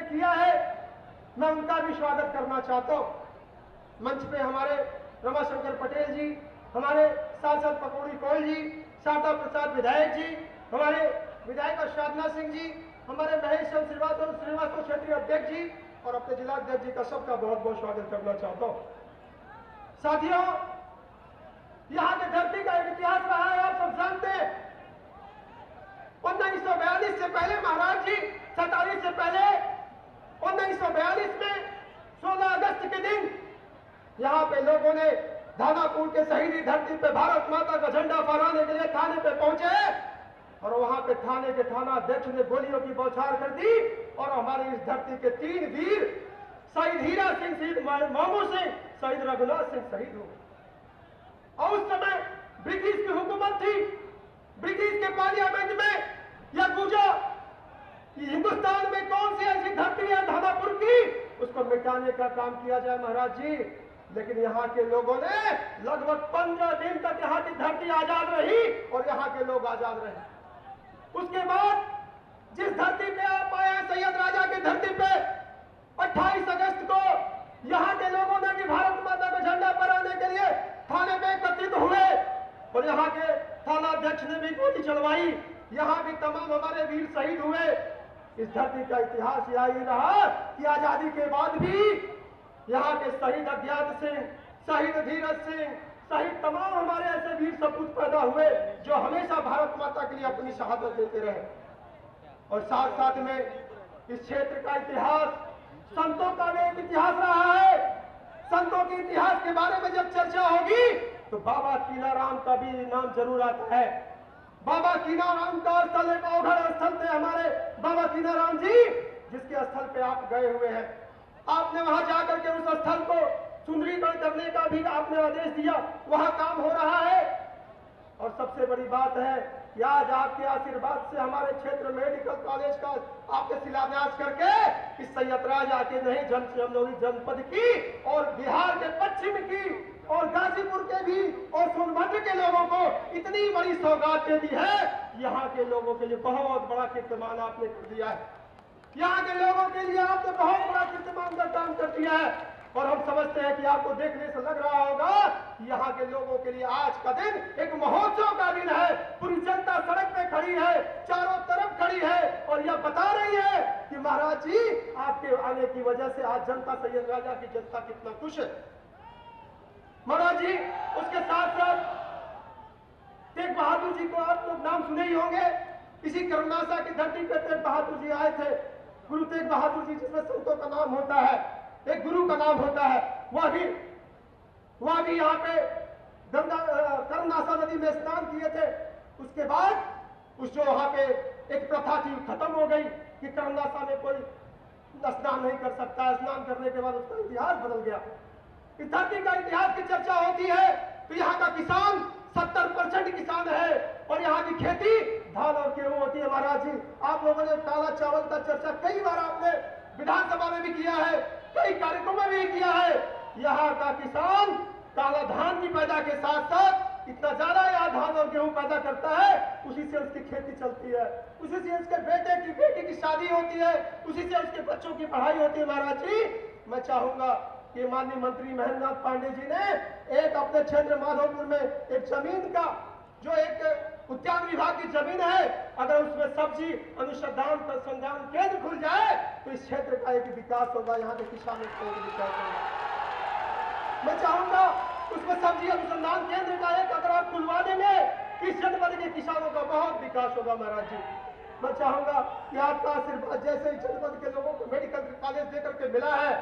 किया है, मैं उनका भी स्वागत करना चाहता हूं। मंच पे हमारे रमाशंकर पटेल जी, हमारे सांसद पकौड़ी कोयल जी, शारदा प्रसाद विधायक जी, हमारे विधायक साधना सिंह जी, हमारे महेश चंद्र श्रीवास्तव क्षेत्रीय अध्यक्ष जी और अपने जिला अध्यक्ष जी का सबका बहुत बहुत स्वागत करना चाहता हूं। साथियों, यहाँ की धरती का एक इतिहास रहा है, आप सब जानते हैं। 1942 से पहले महाराज जी, 47 से पहले 1942 में 16 अगस्त के दिन यहाँ पे लोगों ने धानापुर के शहीदी धरती पे भारत माता का झंडा फहराने के लिए थाने पे पहुंचे और वहां पे थाने के थाना अध्यक्ष ने गोलियों की बौछार कर दी और हमारी इस धरती के 3 वीर, शहीद हीरा सिंह, शहीद मामू सिंह, शहीद रघुनाथ सिंह शहीद हुए। और उस समय ब्रिटिश की हुकूमत थी। ब्रिटिश के पार्लियामेंट में यह गूंजा कि हिंदुस्तान में कौन सी ऐसी धरती है धानापुर की, उसको मिटाने का काम किया जाए महाराज जी। लेकिन यहाँ के लोगों ने लगभग 15 दिन तक यहाँ की धरती आजाद रही और यहाँ के लोग आजाद रहे। उसके बाद जिस धरती पे आप आए हैं, सैयद राजा की धरती पे 28 अगस्त को यहाँ के लोगों ने भी भारत माता का झंडा फहराने के लिए थाने में एकत्रित हुए और यहाँ के थाना अध्यक्ष ने भी गोली चलवाई। यहाँ भी तमाम हमारे वीर शहीद हुए। इस धरती का इतिहास यही रहा कि आजादी के बाद भी यहाँ के शहीद अज्ञात सिंह, शहीद धीरज सिंह, शहीद तमाम हमारे ऐसे वीर सपूत पैदा हुए जो हमेशा भारत माता के लिए अपनी शहादत देते रहे। और साथ साथ में इस क्षेत्र का इतिहास, संतों का भी एक इतिहास रहा है। संतों के इतिहास के बारे में जब चर्चा होगी तो बाबा कीनाराम का भी नाम जरूर आता है। बाबा कीनाराम का स्थल एक अवघड़ स्थल थे हमारे बाबा कीनाराम जी, जिसके स्थल पे आप गए हुए हैं। आपने वहां जाकर के उस स्थल को सुंदरीकरण करने का भी आपने आदेश दिया, वहां काम हो रहा है। और सबसे बड़ी बात है कि आज आपके आशीर्वाद से हमारे क्षेत्र मेडिकल कॉलेज का आपने शिलान्यास करके इस सैयदराज आके नहीं चंदौली जनपद की और बिहार के पश्चिम की और गाजीपुर के भी और सोनभद्र के लोगों को इतनी बड़ी सौगात दे दी है। यहाँ के लोगों के लिए बहुत बड़ा कीर्तिमान आपने कर दिया है। यहाँ के लोगों के लिए आपने बहुत बड़ा कीर्तिमान का काम कर दिया है। और हम समझते हैं कि आपको देखने से लग रहा होगा कि यहाँ के लोगों के लिए आज का दिन एक महोत्सव का दिन है। पूरी जनता सड़क पे खड़ी है, चारों तरफ खड़ी है और यह बता रही है कि महाराज जी आपके आने की वजह से आज जनता, सैयद राजा की जनता कितना खुश है। महाराज जी, उसके साथ साथ तेग बहादुर जी को आप लोग नाम सुने ही होंगे। इसी कर्मनासा की धरती पे तेग बहादुर जी आए थे। गुरु तेग बहादुर जी, जिसमें संतों का नाम होता है, एक गुरु का नाम होता है, वह भी यहाँ पे गंगा कर्मनासा नदी में स्नान किए थे। उसके बाद उस जो वहां पे एक प्रथा थी खत्म हो गई कि कर्मनासा में कोई स्नान नहीं कर सकता। स्नान करने के बाद उसका इतिहास बदल गया। इस धरती का इतिहास की चर्चा होती है तो यहाँ का किसान 70% किसान है और यहाँ की खेती धान और गेहूं होती है। महाराज जी, आप लोगों ने काला चावल का चर्चा कई बार आपने विधानसभा में भी किया है, कई कार्यक्रमों में भी किया है। यहाँ का किसान काला धान की पैदा के साथ साथ इतना ज्यादा यहाँ धान और गेहूं पैदा करता है, उसी से उसकी खेती चलती है, उसी से उसके बेटी की शादी होती है, उसी से उसके बच्चों की पढ़ाई होती है। महाराज जी, मैं चाहूंगा कि माननीय मंत्री महेंद्रनाथ पांडे जी ने एक अपने क्षेत्र माधोपुर में एक जमीन का, जो एक उद्यान विभाग की जमीन है, अगर उसमें सब्जी अनुसंधान केंद्र खुल जाए तो इस क्षेत्र का एक विकास होगा, यहाँ के किसानों का एक विकास होगा। मैं चाहूंगा उसमें सब्जी अनुसंधान केंद्र का एक अगर आप खुलवा देंगे, इस जनपद के किसानों का बहुत विकास होगा। महाराज जी, मैं चाहूंगा कि आपका आशीर्वाद जैसे इस जनपद के लोगों को मेडिकल कॉलेज देकर के मिला है,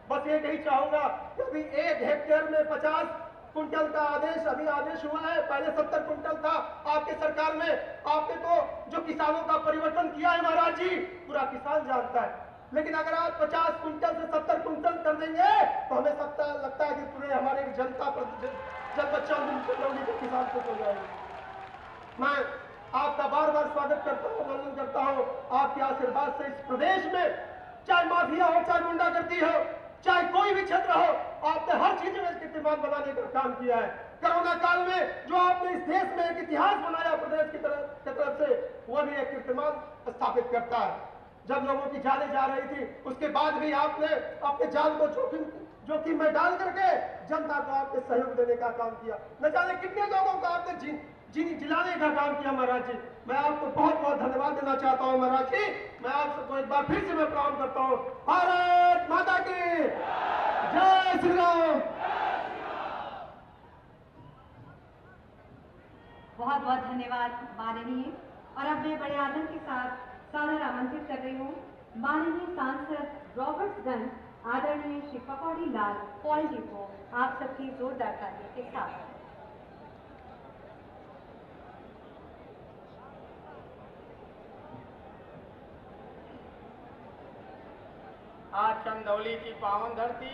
बस ये नहीं चाहूंगा कि अभी 1 हेक्टेयर में 50 कुंटल का अभी आदेश हुआ है। पहले 70 कुंटल था आपके सरकार में। आपने तो जो किसानों का परिवर्तन किया है महाराज जी, पूरा किसान जानता है। लेकिन अगर आप 50 कुंटल से 70 कुंटल कर देंगे तो हमें लगता है कि पूरे हमारे जनता पर जनपद चंदौली के किसान खुश हो जाएंगे। मैं आपका बार बार स्वागत करता हूँ, वंदन करता हूँ। आपके आशीर्वाद से इस प्रदेश में चाहे माफिया हो, चाहे गुंडागर्दी हो, चाहे कोई भी क्षेत्र हो, आपने हर चीज में कीर्तिमान बनाने का काम किया है। कोरोना काल में जो आपने इस देश में एक इतिहास बनाया प्रदेश की तरफ से, वह भी एक कीर्तिमान स्थापित करता है। जब लोगों की जाने जा रही थी, उसके बाद भी आपने अपने जान को जोखिम में डाल करके जनता को आपने सहयोग देने का काम किया। न जाने कितने लोगों को आपने जिलाने का काम किया महाराज जी। मैं आपको बहुत बहुत धन्यवाद देना चाहता हूं महाराज जी। मैं आप सबको एक बार फिर से मैं प्रणाम करता हूं। भारत माता की जय श्री राम। बहुत बहुत धन्यवाद माननीय। और अब मैं बड़े आदर के साथ सादर आमंत्रित कर रही हूँ माननीय सांसद रॉबर्ट्सगंज आदरणीय श्री पकौड़ी लाल पॉल जी को आप सबकी जोरदार तालियों के साथ। आज चंदौली की पावन धरती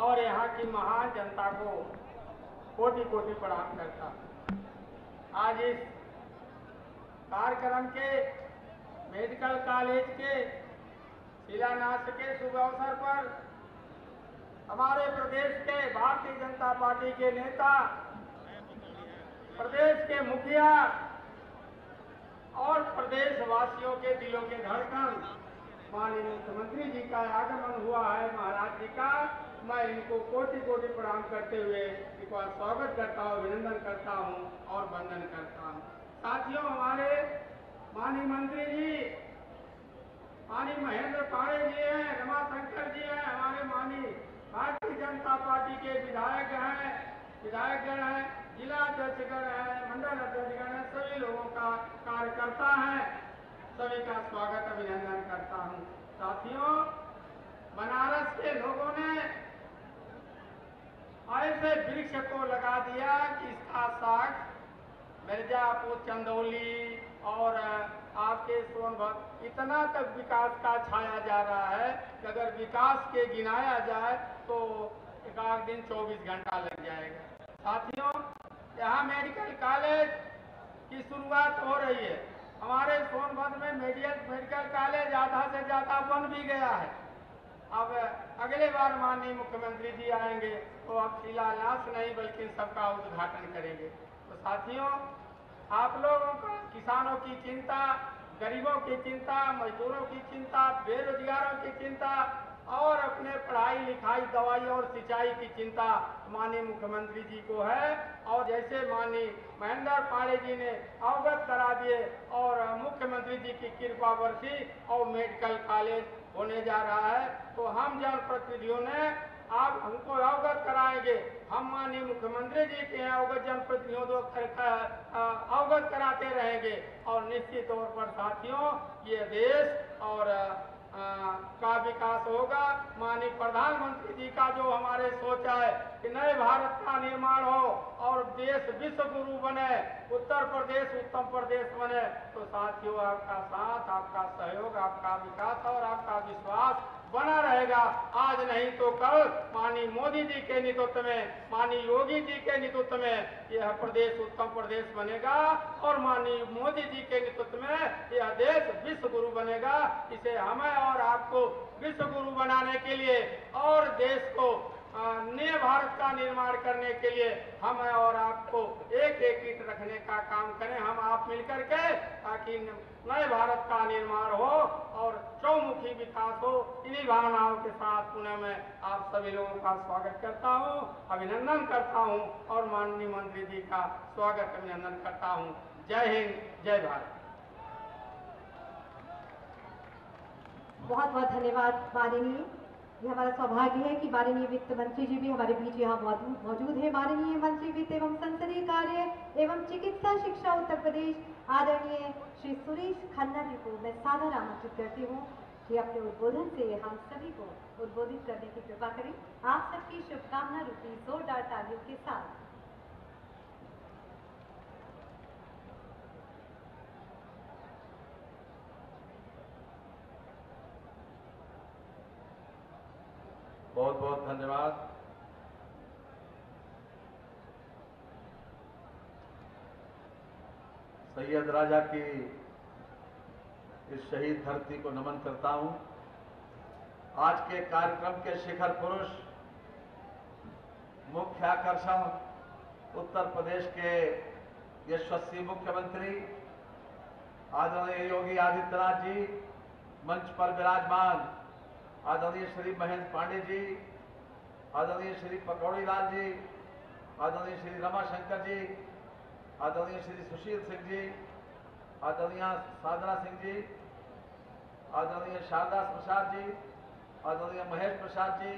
और यहाँ की महान जनता को कोटि कोटि प्रणाम करता। आज इस कार्यक्रम के मेडिकल कॉलेज के शिलान्यास के शुभ अवसर पर हमारे प्रदेश के भारतीय जनता पार्टी के नेता, प्रदेश के मुखिया और प्रदेशवासियों के दिलों के धड़कन माननीय मुख्यमंत्री जी का आगमन हुआ है महाराज जी का। मैं इनको कोटि कोटि प्रणाम करते हुए एक बार स्वागत करता हूँ, अभिनंदन करता हूँ और वंदन करता हूँ। साथियों, हमारे माननीय मंत्री जी माननीय महेंद्र पाड़े जी हैं, रमाशंकर जी हैं, हमारे माननीय भारतीय जनता पार्टी के विधायकगण हैं, जिला अध्यक्षगण हैं, मंडल अध्यक्षगण हैं, सभी लोगों का कार्यकर्ता हैं, सभी का स्वागत अभिनंदन करता हूँ। साथियों, बनारस के लोगों ने ऐसे वृक्ष को लगा दिया कि इसका साग मिर्जापुर, चंदौली और आपके सोनभद्र इतना तक विकास का छाया जा रहा है कि अगर विकास के गिनाया जाए तो एक आध दिन 24 घंटा लग जाएगा। साथियों, यहाँ मेडिकल कॉलेज की शुरुआत हो रही है। हमारे सोनभद्र में मेडिकल कॉलेज आधा से ज्यादा बन भी गया है। अब अगले बार माननीय मुख्यमंत्री जी आएंगे तो अब शिलान्यास नहीं बल्कि सबका उद्घाटन करेंगे। तो साथियों, आप लोगों का किसानों की चिंता, गरीबों की चिंता, मजदूरों की चिंता, बेरोजगारों की चिंता और अपने पढ़ाई लिखाई, दवाई और सिंचाई की चिंता माननीय मुख्यमंत्री जी को है। और जैसे माननीय महेंद्र पाड़े जी ने अवगत करा दिए और मुख्यमंत्री जी की कृपा बरसी और मेडिकल कॉलेज होने जा रहा है, तो हम जनप्रतिनिधियों ने आप हमको अवगत कराएंगे। हम माननीय मुख्यमंत्री जी के अवगत जनप्रतिनिधियों अवगत कराते रहेंगे और निश्चित तौर पर साथियों, ये देश और का विकास होगा। माननीय प्रधानमंत्री जी का जो हमारे सोच है कि नए भारत का निर्माण हो और देश विश्व गुरु बने, उत्तर प्रदेश उत्तम प्रदेश बने, तो साथियों आपका साथ, आपका सहयोग, आपका विकास और आपका विश्वास बना रहेगा। आज नहीं तो कल माननीय मोदी जी के नेतृत्व में, माननीय योगी जी के नेतृत्व में यह प्रदेश उत्तम प्रदेश बनेगा और माननीय मोदी जी के नेतृत्व में यह देश विश्व गुरु बनेगा। इसे हमें और आपको विश्व गुरु बनाने के लिए और देश को नए भारत का निर्माण करने के लिए हमें और आपको एक एक ईंट रखने का काम करें, हम आप मिलकर के, ताकि नए भारत का निर्माण हो और चौमुखी विकास हो। इन्हीं भावनाओं के साथ पुनः मैं आप सभी लोगों का स्वागत करता हूं, अभिनंदन करता हूं और माननीय मंत्री जी का स्वागत अभिनंदन करता हूं। जय हिंद, जय भारत। बहुत बहुत धन्यवाद माननीय। ये हमारा सौभाग्य है कि माननीय वित्त मंत्री जी भी हमारे बीच यहाँ मौजूद है। माननीय मंत्री वित्त एवं संसदीय कार्य एवं चिकित्सा शिक्षा उत्तर प्रदेश आदरणीय श्री सुरेश खन्ना जी को मैं सादर आमंत्रित करती हूँ कि अपने उद्बोधन से हम सभी को उद्बोधित करने की कृपा करें। आप सबकी शुभकामना रूपी जोरदार तालियों के साथ। बहुत बहुत धन्यवाद। सैयद राजा की इस शहीद धरती को नमन करता हूं। आज के कार्यक्रम के शिखर पुरुष, मुख्य आकर्षण उत्तर प्रदेश के यशस्वी मुख्यमंत्री आदरणीय योगी आदित्यनाथ जी मंच पर विराजमान, आदरणीय श्री महेंद्र पांडे जी, आदरणीय श्री पकौड़ी लाल जी, आदरणीय श्री रमाशंकर जी, आदरणीय श्री सुशील सिंह जी, आदरणीय साधना सिंह जी, आदरणीय शारदा प्रसाद जी, आदरणीय महेश प्रसाद जी,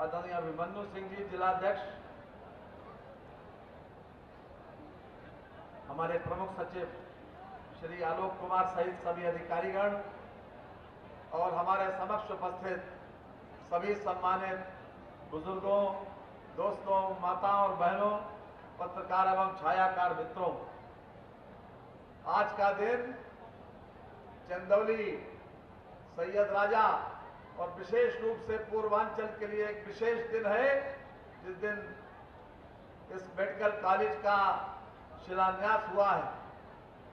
आदरणीय अभिमन्यु सिंह जी जिलाध्यक्ष, हमारे प्रमुख सचिव श्री आलोक कुमार सहित सभी अधिकारीगण और हमारे समक्ष उपस्थित सभी सम्मानित बुजुर्गों, दोस्तों, माताओं और बहनों, पत्रकार एवं छायाकार मित्रों, आज का दिन चंदौली, सैयद राजा और विशेष रूप से पूर्वांचल के लिए एक विशेष दिन है, जिस दिन इस मेडिकल कॉलेज का शिलान्यास हुआ है।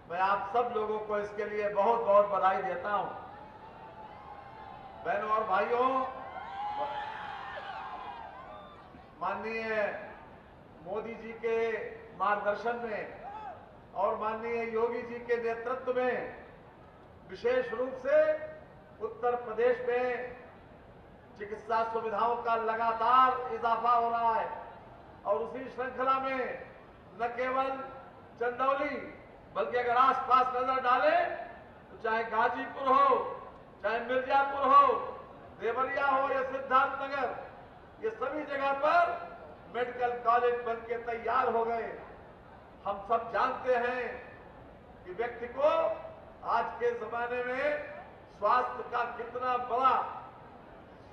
मैं आप सब लोगों को इसके लिए बहुत बहुत बधाई देता हूं। बहनों और भाइयों, माननीय मोदी जी के मार्गदर्शन में और माननीय योगी जी के नेतृत्व में विशेष रूप से उत्तर प्रदेश में चिकित्सा सुविधाओं का लगातार इजाफा हो रहा है और उसी श्रृंखला में न केवल चंदौली बल्कि अगर आसपास नजर डालें तो चाहे गाजीपुर हो, चाहे मिर्जापुर हो, देवरिया हो या सिद्धार्थनगर, ये सभी जगह पर मेडिकल कॉलेज बनके तैयार हो गए। हम सब जानते हैं कि व्यक्ति को आज के जमाने में स्वास्थ्य का कितना बड़ा,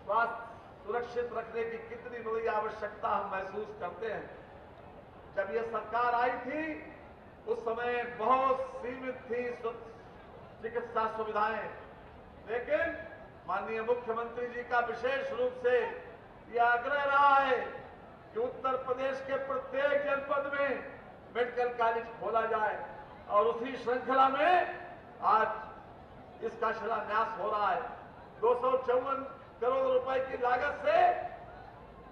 स्वास्थ्य सुरक्षित रखने की कितनी बड़ी आवश्यकता हम महसूस करते हैं। जब यह सरकार आई थी उस समय बहुत सीमित थी चिकित्सा सुविधाएं, लेकिन माननीय मुख्यमंत्री जी का विशेष रूप से यह आग्रह रहा है कि उत्तर प्रदेश के प्रत्येक जनपद में मेडिकल कॉलेज खोला जाए और उसी श्रृंखला में आज इसका शिलान्यास हो रहा है। 254 करोड़ रुपए की लागत से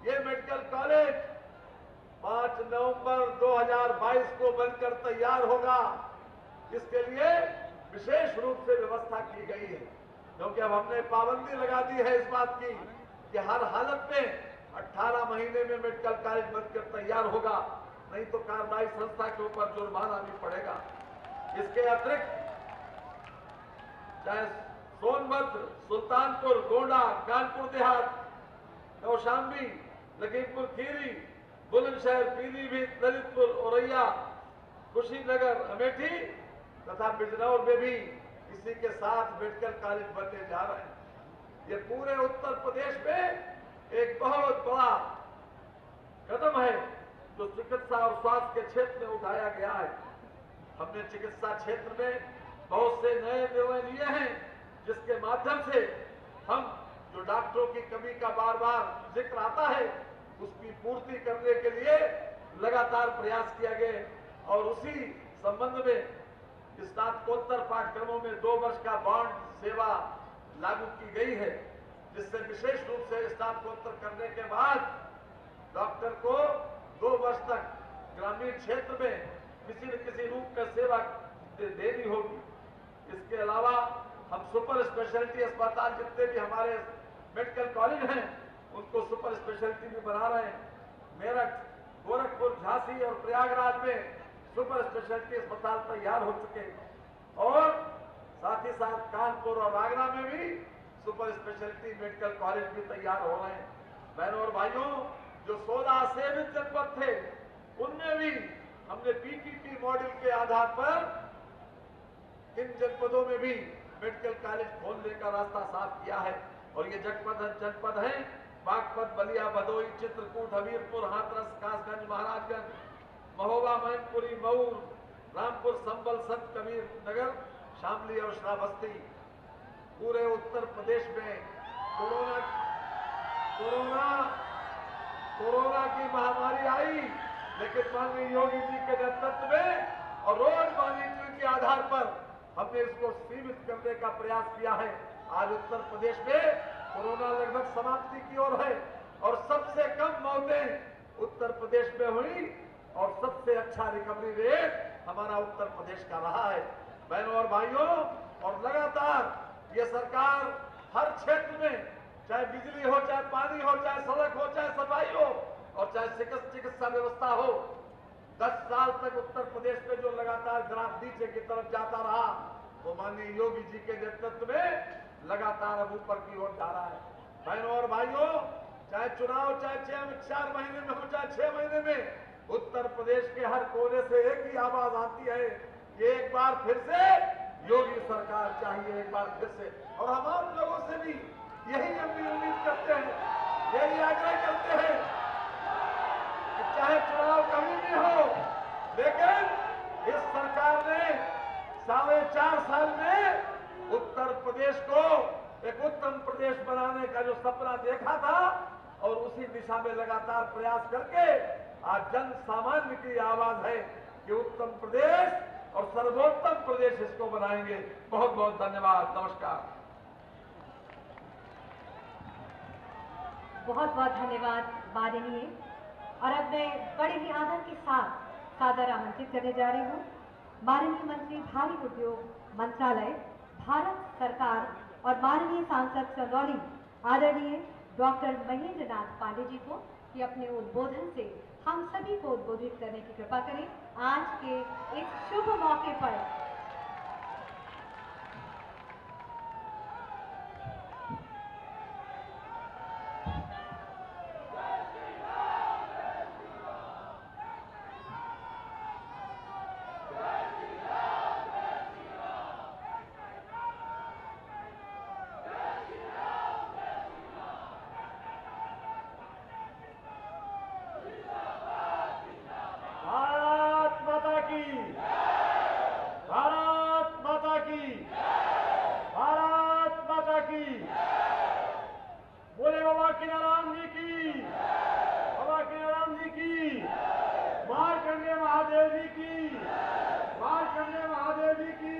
यह मेडिकल कॉलेज 5 नवंबर 2022 को बनकर तैयार होगा। इसके लिए विशेष रूप से व्यवस्था की गई है, क्योंकि अब हमने पाबंदी लगा दी है इस बात की कि हर हालत में 18 महीने में मेडिकल कॉलेज बनकर तैयार होगा, नहीं तो कार्यदायी संस्था के ऊपर जुर्माना भी पड़ेगा। इसके अतिरिक्त चाहे सोनभद्र, सुल्तानपुर, गोंडा, कानपुर देहात, कौशाम्बी, लखीमपुर खीरी, बुलंदशहर, पीलीभीत, ललितपुर, औरैया, कुशीनगर, अमेठी तथा बिजनौर में भी इसी के साथ मेडिकल कॉलेज बनने जा रहे हैं। ये पूरे उत्तर प्रदेश में एक बहुत बड़ा कदम है जो चिकित्सा और स्वास्थ्य के क्षेत्र में उठाया गया है। हमने चिकित्सा क्षेत्र में बहुत से नए निर्णय लिए हैं, जिसके माध्यम से हम जो डॉक्टरों की कमी का बार बार जिक्र आता है उसकी पूर्ति करने के लिए लगातार प्रयास किया गया और उसी संबंध में स्नातकोत्तर पाठ्यक्रमों में 2 वर्ष का बॉन्ड सेवा लागू की गई है, जिससे विशेष रूप से स्नातकोत्तर करने के बाद डॉक्टर को 2 वर्ष तक ग्रामीण क्षेत्र में किसी न किसी रूप में सेवा देनी होगी। इसके अलावा हम सुपर स्पेशलिटी अस्पताल, जितने भी हमारे मेडिकल कॉलेज हैं उनको सुपर स्पेशलिटी भी बना रहे हैं। मेरठ, गोरखपुर, झांसी और प्रयागराज में सुपर स्पेशलिटी अस्पताल तैयार हो चुके हैं और साथ ही साथ कानपुर और आगरा में भी सुपर स्पेशलिटी मेडिकल कॉलेज भी तैयार हो रहे हैं। बहनों और भाइयों, जो 16 सेवित जनपद थे उनमें भी हमने पीपीपी मॉडल के आधार पर इन जनपदों में भी मेडिकल कॉलेज खोलने का रास्ता साफ किया है और ये जनपद हैं बागपत, बलिया, भदोही, चित्रकूट, हमीरपुर, हाथरस, कासगंज, महाराजगंज, महोबा, मैनपुरी, मऊ, रामपुर, संबल, संत कबीर नगर, शामली और श्रावस्ती। पूरे उत्तर प्रदेश में कोरोना की महामारी आई, लेकिन माननीय योगी जी के नेतृत्व में और रोज मॉनिटरिंग के आधार पर हमने इसको सीमित करने का प्रयास किया है। आज उत्तर प्रदेश में कोरोना लगभग समाप्ति की ओर है और सबसे कम मौतें उत्तर प्रदेश में हुई और सबसे अच्छा रिकवरी रेट हमारा उत्तर प्रदेश का रहा है। बहनों और भाइयों, और लगातार ये सरकार हर क्षेत्र में, चाहे बिजली हो, चाहे पानी हो, चाहे सड़क हो, चाहे सफाई हो और चाहे चिकित्सा व्यवस्था हो, 10 साल तक उत्तर प्रदेश में जो लगातार ग्राफ नीचे की तरफ जाता रहा, वो माननीय योगी जी के नेतृत्व में लगातार अब ऊपर की ओर जा रहा है। बहनों और भाइयों, चाहे चुनाव चाहे 4 महीने में हो, चाहे 6 महीने में, उत्तर प्रदेश के हर कोने से एक ही आवाज आती है कि एक बार फिर से योगी सरकार चाहिए, एक बार फिर से। और हम आप लोगों से भी यही हम भी उम्मीद करते हैं, यही आग्रह करते हैं कि चाहे चुनाव कभी भी हो, लेकिन इस सरकार ने 4.5 साल में उत्तर प्रदेश को एक उत्तम प्रदेश बनाने का जो सपना देखा था और उसी दिशा में लगातार प्रयास करके आज जन सामान्य की आवाज है कि उत्तम प्रदेश और सर्वोत्तम प्रदेश इसको बनाएंगे। बहुत बहुत धन्यवाद, नमस्कार। बहुत बहुत धन्यवाद माननीय। और अब मैं बड़े ही आदर के साथ सादर आमंत्रित करने जा रही हूँ माननीय मंत्री भारी उद्योग मंत्रालय, भारत सरकार और माननीय सांसद चंदौली आदरणीय डॉक्टर महेंद्र नाथ पांडे जी को कि अपने उद्बोधन से हम सभी को उद्बोधित करने की कृपा करें। आज के इस शुभ मौके पर बोले बाबा किनाराम जी की, बाबा किनाराम जी की, मार्कंडेय महादेव जी की, मार्कंडेय महादेव जी की।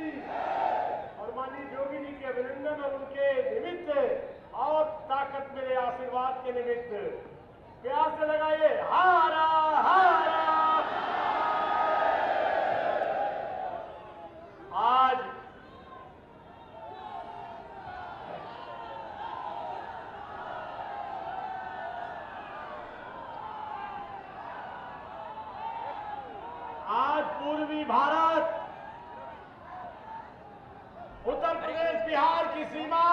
और माननीय योगी जी के अभिनंदन और उनके निमित्त और ताकत मिले आशीर्वाद के निमित्त प्यार से लगाइए हारा हारा। आज पूर्वी भारत, उत्तर प्रदेश बिहार की सीमा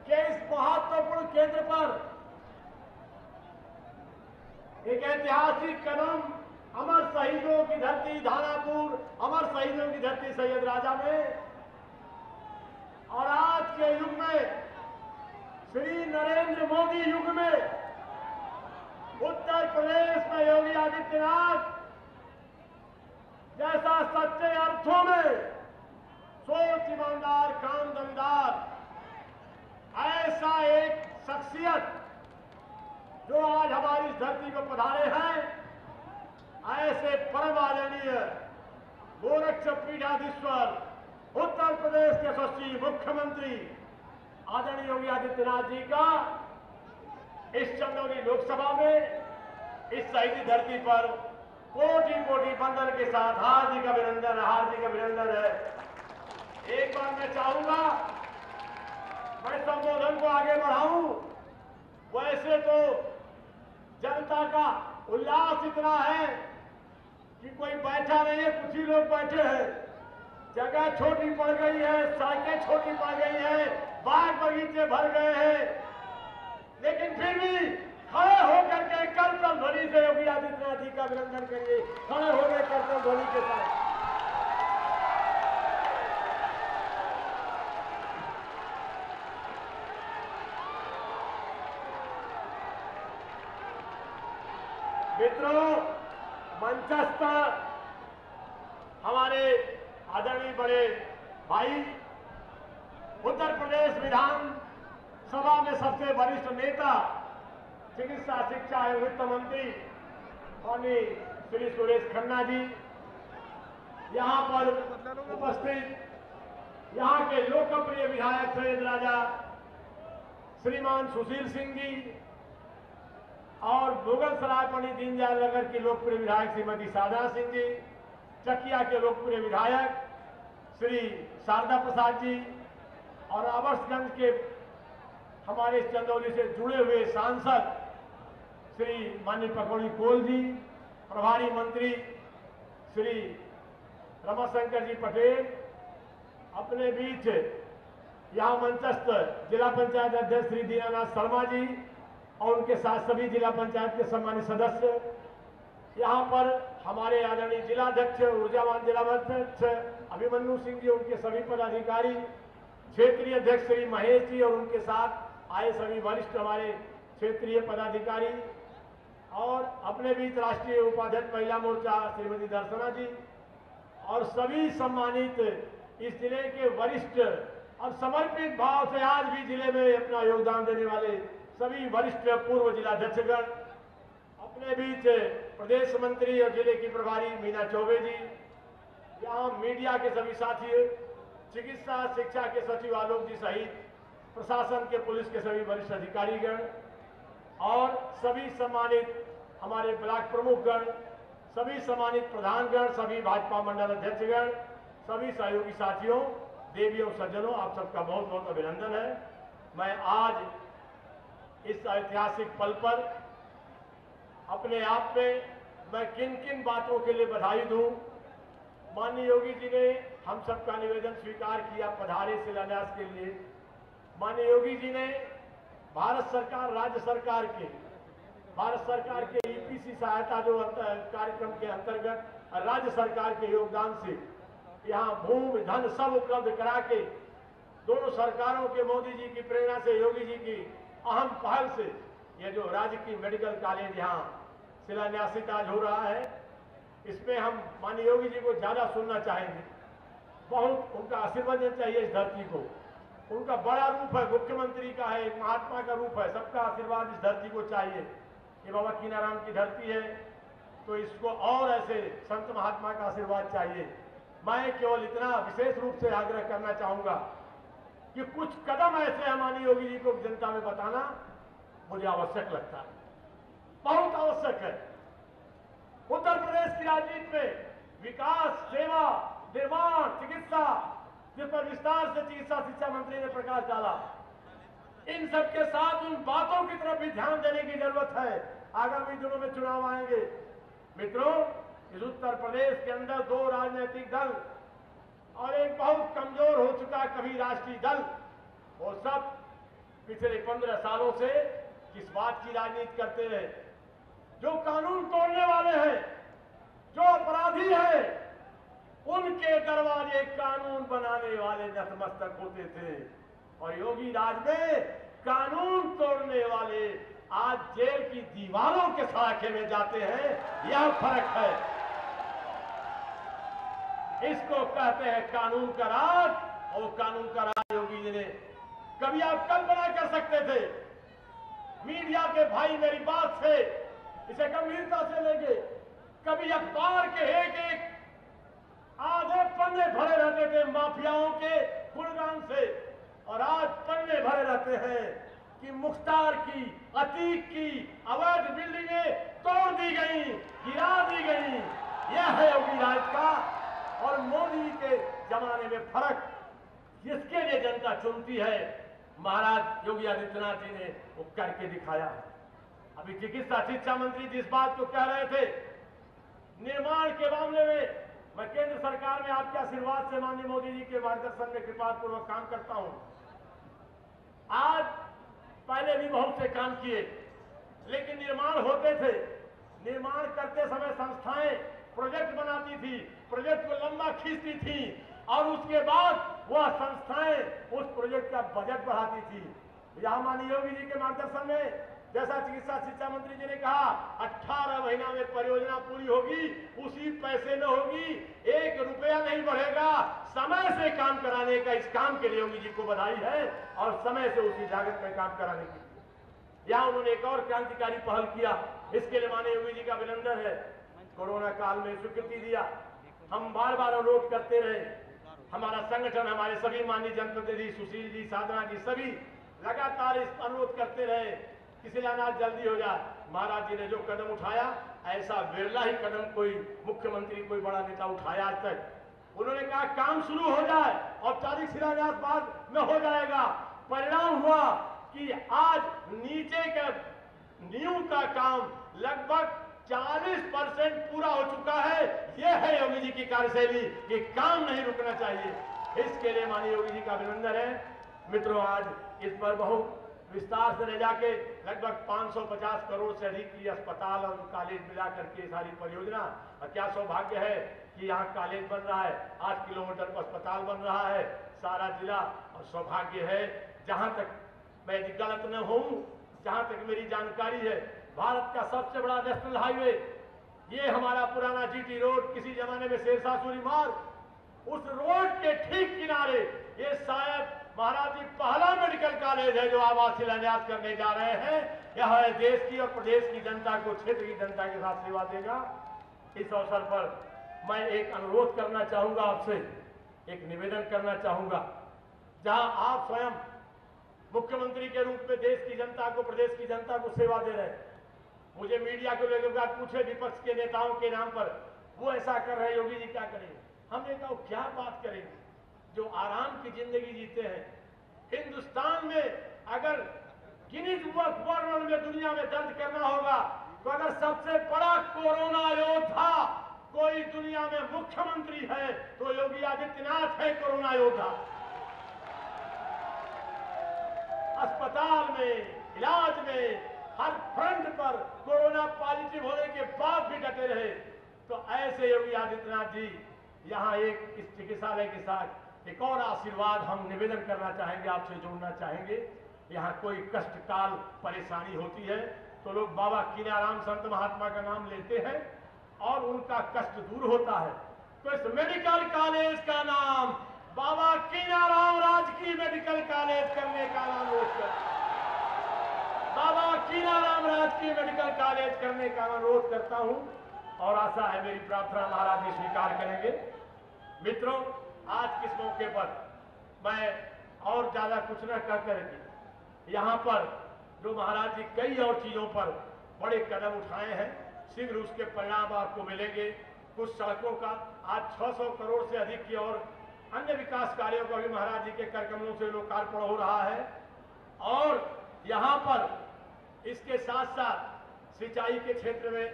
के इस महत्वपूर्ण केंद्र पर एक ऐतिहासिक कदम, अमर शहीदों की धरती दानापुर, अमर शहीदों की धरती सैयद राजा में, और आज के युग में श्री नरेंद्र मोदी युग में उत्तर प्रदेश में योगी आदित्यनाथ जैसा सच्चे अर्थों में सोच ईमानदार, काम दमदार, ऐसा एक शख्सियत जो आज हमारी इस धरती को पधारे हैं, ऐसे परम आदरणीय गोरक्षपीठाधीश्वर उत्तर प्रदेश के यशस्वी मुख्यमंत्री आदरणीय योगी आदित्यनाथ जी का इस चंदौली लोकसभा में इस शहीदी धरती पर कोटि कोटि वंदन के साथ हार्दिक अभिनंदन, हार्दिक अभिनंदन है। एक बार मैं चाहूंगा मैं संबोधन को आगे बढ़ाऊं। वैसे तो जनता का उल्लास इतना है कि कोई बैठा नहीं है, कुछ ही लोग बैठे हैं। जगह छोटी पड़ गई है, सड़कें छोटी पड़ गई है, बाग बगीचे भर गए हैं, लेकिन फिर भी खड़े होकर के करतल ध्वनि से योगी आदित्यनाथ जी का अभिनंदन करिए। खड़े हो गए करतल ध्वनि के साथ। मित्रों, मंचस्थ हमारे आदरणीय बड़े भाई, उत्तर प्रदेश विधान सभा में सबसे वरिष्ठ नेता, चिकित्सा शिक्षा एवं वित्त मंत्री माननीय श्री सुरेश खन्ना जी, यहाँ पर उपस्थित यहाँ के लोकप्रिय विधायक सैयद राजा श्रीमान सुशील सिंह जी और मुगल सराय पंडित दीनदयाल नगर की लोकप्रिय विधायक श्रीमती साधना सिंह जी, चकिया के लोकप्रिय विधायक श्री शारदा प्रसाद जी और आवर्सगंज के हमारे चंदौली से जुड़े हुए सांसद श्री माननीय पकौड़ी कोल जी, प्रभारी मंत्री श्री रमाशंकर जी पटेल, अपने बीच यहाँ मंचस्थ जिला पंचायत अध्यक्ष श्री दीनानाथ शर्मा जी और उनके साथ सभी जिला पंचायत के सम्मानित सदस्य, यहाँ पर हमारे आदरणीय जिलाध्यक्ष ऊर्जावान जिलाध्यक्ष अभिमन्यु सिंह जी, उनके सभी पदाधिकारी, क्षेत्रीय अध्यक्ष श्री महेश जी और उनके साथ आए सभी वरिष्ठ हमारे क्षेत्रीय पदाधिकारी और अपने बीच राष्ट्रीय उपाध्यक्ष महिला मोर्चा श्रीमती दर्शना जी और सभी सम्मानित इस जिले के वरिष्ठ और समर्पित भाव से आज भी जिले में अपना योगदान देने वाले सभी वरिष्ठ पूर्व जिलाध्यक्षगण, अपने बीच प्रदेश मंत्री और जिले की प्रभारी मीना चौबे जी, यहाँ मीडिया के सभी साथी, चिकित्सा शिक्षा के सचिव आलोक जी सहित प्रशासन के पुलिस के सभी वरिष्ठ अधिकारीगण और सभी सम्मानित हमारे ब्लॉक प्रमुखगण, सभी सम्मानित प्रधानगण, सभी भाजपा मंडल अध्यक्षगण, सभी सहयोगी साथियों, देवियों सज्जनों, आप सबका बहुत बहुत अभिनंदन है। मैं आज इस ऐतिहासिक पल पर अपने आप में मैं किन किन बातों के लिए बधाई दूं। माननीय योगी जी ने हम सबका निवेदन स्वीकार किया पधारे शिलान्यास के लिए। माननीय योगी जी ने भारत सरकार के ईपीसी सहायता जो कार्यक्रम के अंतर्गत राज्य सरकार के योगदान से यहाँ भूमि धन सब उपलब्ध करा के दोनों सरकारों के मोदी जी की प्रेरणा से, योगी जी की अहम पहल से ये जो राजकीय मेडिकल कॉलेज यहाँ शिलान्यासित आज हो रहा है, इसमें हम माननीय योगी जी को ज्यादा सुनना चाहेंगे। बहुत उनका आशीर्वाद चाहिए इस धरती को। उनका बड़ा रूप है, मुख्यमंत्री का है, एक महात्मा का रूप है, सबका आशीर्वाद इस धरती को चाहिए। ये बाबा कीनाराम की धरती है तो इसको और ऐसे संत महात्मा का आशीर्वाद चाहिए। मैं केवल इतना विशेष रूप से आग्रह करना चाहूंगा कि कुछ कदम ऐसे हैं माननीय योगी जी को जनता में बताना मुझे आवश्यक लगता है, बहुत आवश्यक है। उत्तर प्रदेश की राजनीति में विकास, सेवा, निर्माण, चिकित्सा, जिस पर विस्तार से चिकित्सा शिक्षा मंत्री ने प्रकाश डाला, इन सबके साथ उन बातों की तरफ भी ध्यान देने की जरूरत है। आगामी दिनों में चुनाव आएंगे। मित्रों, इस उत्तर प्रदेश के अंदर दो राजनीतिक दल और एक बहुत कमजोर हो चुका कभी राष्ट्रीय दल, वो सब पिछले 15 सालों से किस बात की राजनीति करते रहे। जो कानून तोड़ने वाले हैं, जो अपराधी हैं, उनके दरवाजे कानून बनाने वाले नतमस्तक होते थे और योगी राज में कानून तोड़ने वाले आज जेल की दीवारों के सहाखे में जाते हैं। यह फर्क है। इसको कहते हैं कानून का राज, और कानून का राज योगी जी ने कभी आप कल्पना कर सकते थे? मीडिया के भाई मेरी बात से इसे गंभीरता से लेंगे। कभी अखबार के एक एक आधे पन्ने भरे रहते थे माफियाओं के गुणगान से, और आज पन्ने भरे रहते हैं कि मुख्तार की, अतीक की अवैध बिल्डिंगें तोड़ दी गई, गिरा दी गई। यह है योगी राज का और मोदी के जमाने में फर्क। जिसके लिए जनता चुनती है, महाराज योगी आदित्यनाथ जी ने वो करके दिखाया। अभी चिकित्सा शिक्षा मंत्री जिस बात को कह रहे थे, निर्माण के मामले में मैं केंद्र सरकार में आपके आशीर्वाद से माननीय मोदी जी के मार्गदर्शन में कृपापूर्वक काम करता हूं। आज पहले भी बहुत से काम किए, लेकिन निर्माण होते थे, निर्माण करते समय संस्थाएं प्रोजेक्ट बनाती थी, प्रोजेक्ट को लंबा खींचती थी और उसके बाद वह संस्थाएं उस प्रोजेक्ट का बजट बढ़ाती थी। यहां माननीय योगी जी के मार्गदर्शन में, जैसा चिकित्सा शिक्षा मंत्री जी ने कहा, 18 महीना में परियोजना पूरी होगी, उसी पैसे में होगी, 1 रुपया नहीं बढ़ेगा। समय से काम कराने का इस काम के लिए योगी जी को बधाई है और समय से उसी लागत में काम कराने की। यहां उन्होंने एक और क्रांतिकारी पहल किया, इसके लिए माननीय योगी जी का अभिनंदन है। कोरोना काल में स्वीकृति दिया, हम बार बार अनुरोध करते रहे, हमारा संगठन, हमारे सभी माननीय जनप्रतिनिधि सुशील जी, साधना जी, सभी लगातार इस अनुरोध करते रहे कि शिलान्यास जल्दी हो जाए। महाराज जी ने जो कदम उठाया, ऐसा बिरला ही कदम कोई मुख्यमंत्री, कोई बड़ा नेता उठाया आज तक। उन्होंने कहा काम शुरू हो जाए, औपचारिक शिलान्यास बाद में हो जाएगा। परिणाम हुआ कि आज नीचे का नींव का काम लगभग 40% पूरा हो चुका है। यह है योगी जी की कार्यशैली कि काम नहीं रुकना चाहिए। इसके लिए माननीय योगी जी का अभिनंदन है। मित्रों, आज इस पर बहुत विस्तार से ले जाके लगभग 550 करोड़ से अधिक की अस्पताल और कॉलेज मिला करके सारी परियोजना, और क्या सौभाग्य है कि यहाँ कॉलेज बन रहा है, 8 किलोमीटर पर अस्पताल बन रहा है सारा जिला। और सौभाग्य है, जहां तक मैं गलत न हूं, जहां तक मेरी जानकारी है, भारत का सबसे बड़ा नेशनल हाईवे ये हमारा पुराना जीटी रोड, किसी जमाने में शेरशाह सूरी मार्ग, उस रोड के ठीक किनारे ये शायद महाराज जी पहला मेडिकल कॉलेज है जो आप आज शिलान्यास करने जा रहे हैं। यह देश की और प्रदेश की जनता को, क्षेत्र की जनता के साथ सेवा देगा। इस अवसर पर मैं एक अनुरोध करना चाहूंगा आपसे, एक निवेदन करना चाहूंगा। जहां आप स्वयं मुख्यमंत्री के रूप में देश की जनता को, प्रदेश की जनता को सेवा दे रहे हैं, मुझे मीडिया को लेकर पूछे विपक्ष के नेताओं के नाम पर, वो ऐसा कर रहे हैं, योगी जी क्या करेंगे? हमने कहा क्या बात करेंगे, जो आराम की जिंदगी जीते हैं। हिंदुस्तान में अगर गिनीज बुक वर्ल्ड में दुनिया में दर्ज करना होगा तो अगर सबसे बड़ा कोरोना योद्धा कोई दुनिया में मुख्यमंत्री है तो योगी आदित्यनाथ है। कोरोना योद्धा अस्पताल में, इलाज में, हर फ्रंट पर कोरोना पॉजिटिव होने के बाद भी डटे रहे। तो ऐसे योगी आदित्यनाथ जी यहाँ एक इस चिकित्सालय के साथ एक और आशीर्वाद हम निवेदन करना चाहेंगे, आपसे जोड़ना चाहेंगे। यहाँ कोई कष्ट काल परेशानी होती है तो लोग बाबा कीनाराम संत महात्मा का नाम लेते हैं और उनका कष्ट दूर होता है। तो इस मेडिकल कॉलेज का नाम बाबा कीनाराम राजकीय मेडिकल कॉलेज करने का अनुरोध करता हूं। बाबा कीनाराम राजकीय मेडिकल कॉलेज करने का अनुरोध करता हूं और आशा है मेरी प्रार्थना महाराज जी स्वीकार करेंगे। मित्रों, आज किस मौके पर मैं और ज्यादा कुछ न कह करके यहाँ पर जो महाराज जी कई और चीजों पर बड़े कदम उठाए हैं, शीघ्र उसके परिणाम आपको मिलेंगे। कुछ सड़कों का आज 600 करोड़ से अधिक की और अन्य विकास कार्यों का भी महाराज जी के कर कमलों से लोकार्पण हो रहा है। और यहाँ पर इसके साथ साथ सिंचाई के क्षेत्र में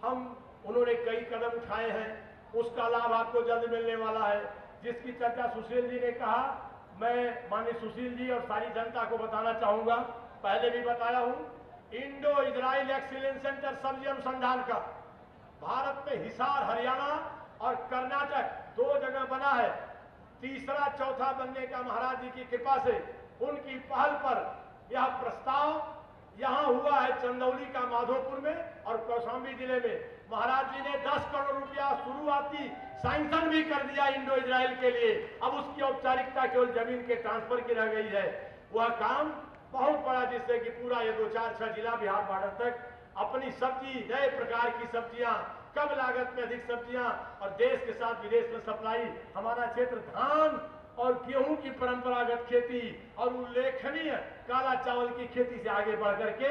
उन्होंने कई कदम उठाए हैं, उसका लाभ आपको जल्द मिलने वाला है, जिसकी चर्चा सुशील जी ने कहा। मैं माननीय सुशील जी और सारी जनता को बताना चाहूंगा, पहले भी बताया हूं, इंडो इजराइल एक्सीलेंस सेंटर सब्जी अनुसंधान का भारत में हिसार, हरियाणा और कर्नाटक 2 जगह बना है। तीसरा चौथा बनने का महाराज जी की कृपा से, उनकी पहल पर यह प्रस्ताव यहां हुआ है चंदौली का माधोपुर में और कौशाम्बी जिले में। महाराज जी ने 10 करोड़ रुपया शुरुआती सैंक्शन भी कर दिया इंडो इजराइल के लिए। अब उसकी औपचारिकता केवल जमीन के ट्रांसफर की रह गई है। वह काम बहुत बड़ा, जिससे कि पूरा ये 2, 4, 6 जिला बिहार बॉर्डर तक अपनी सब्जी, नए प्रकार की सब्जियां, कम लागत में अधिक सब्जियां और देश के साथ विदेश में सप्लाई। हमारा क्षेत्र धान और गेहूं की परंपरागत खेती और उल्लेखनीय काला चावल की खेती से आगे बढ़ करके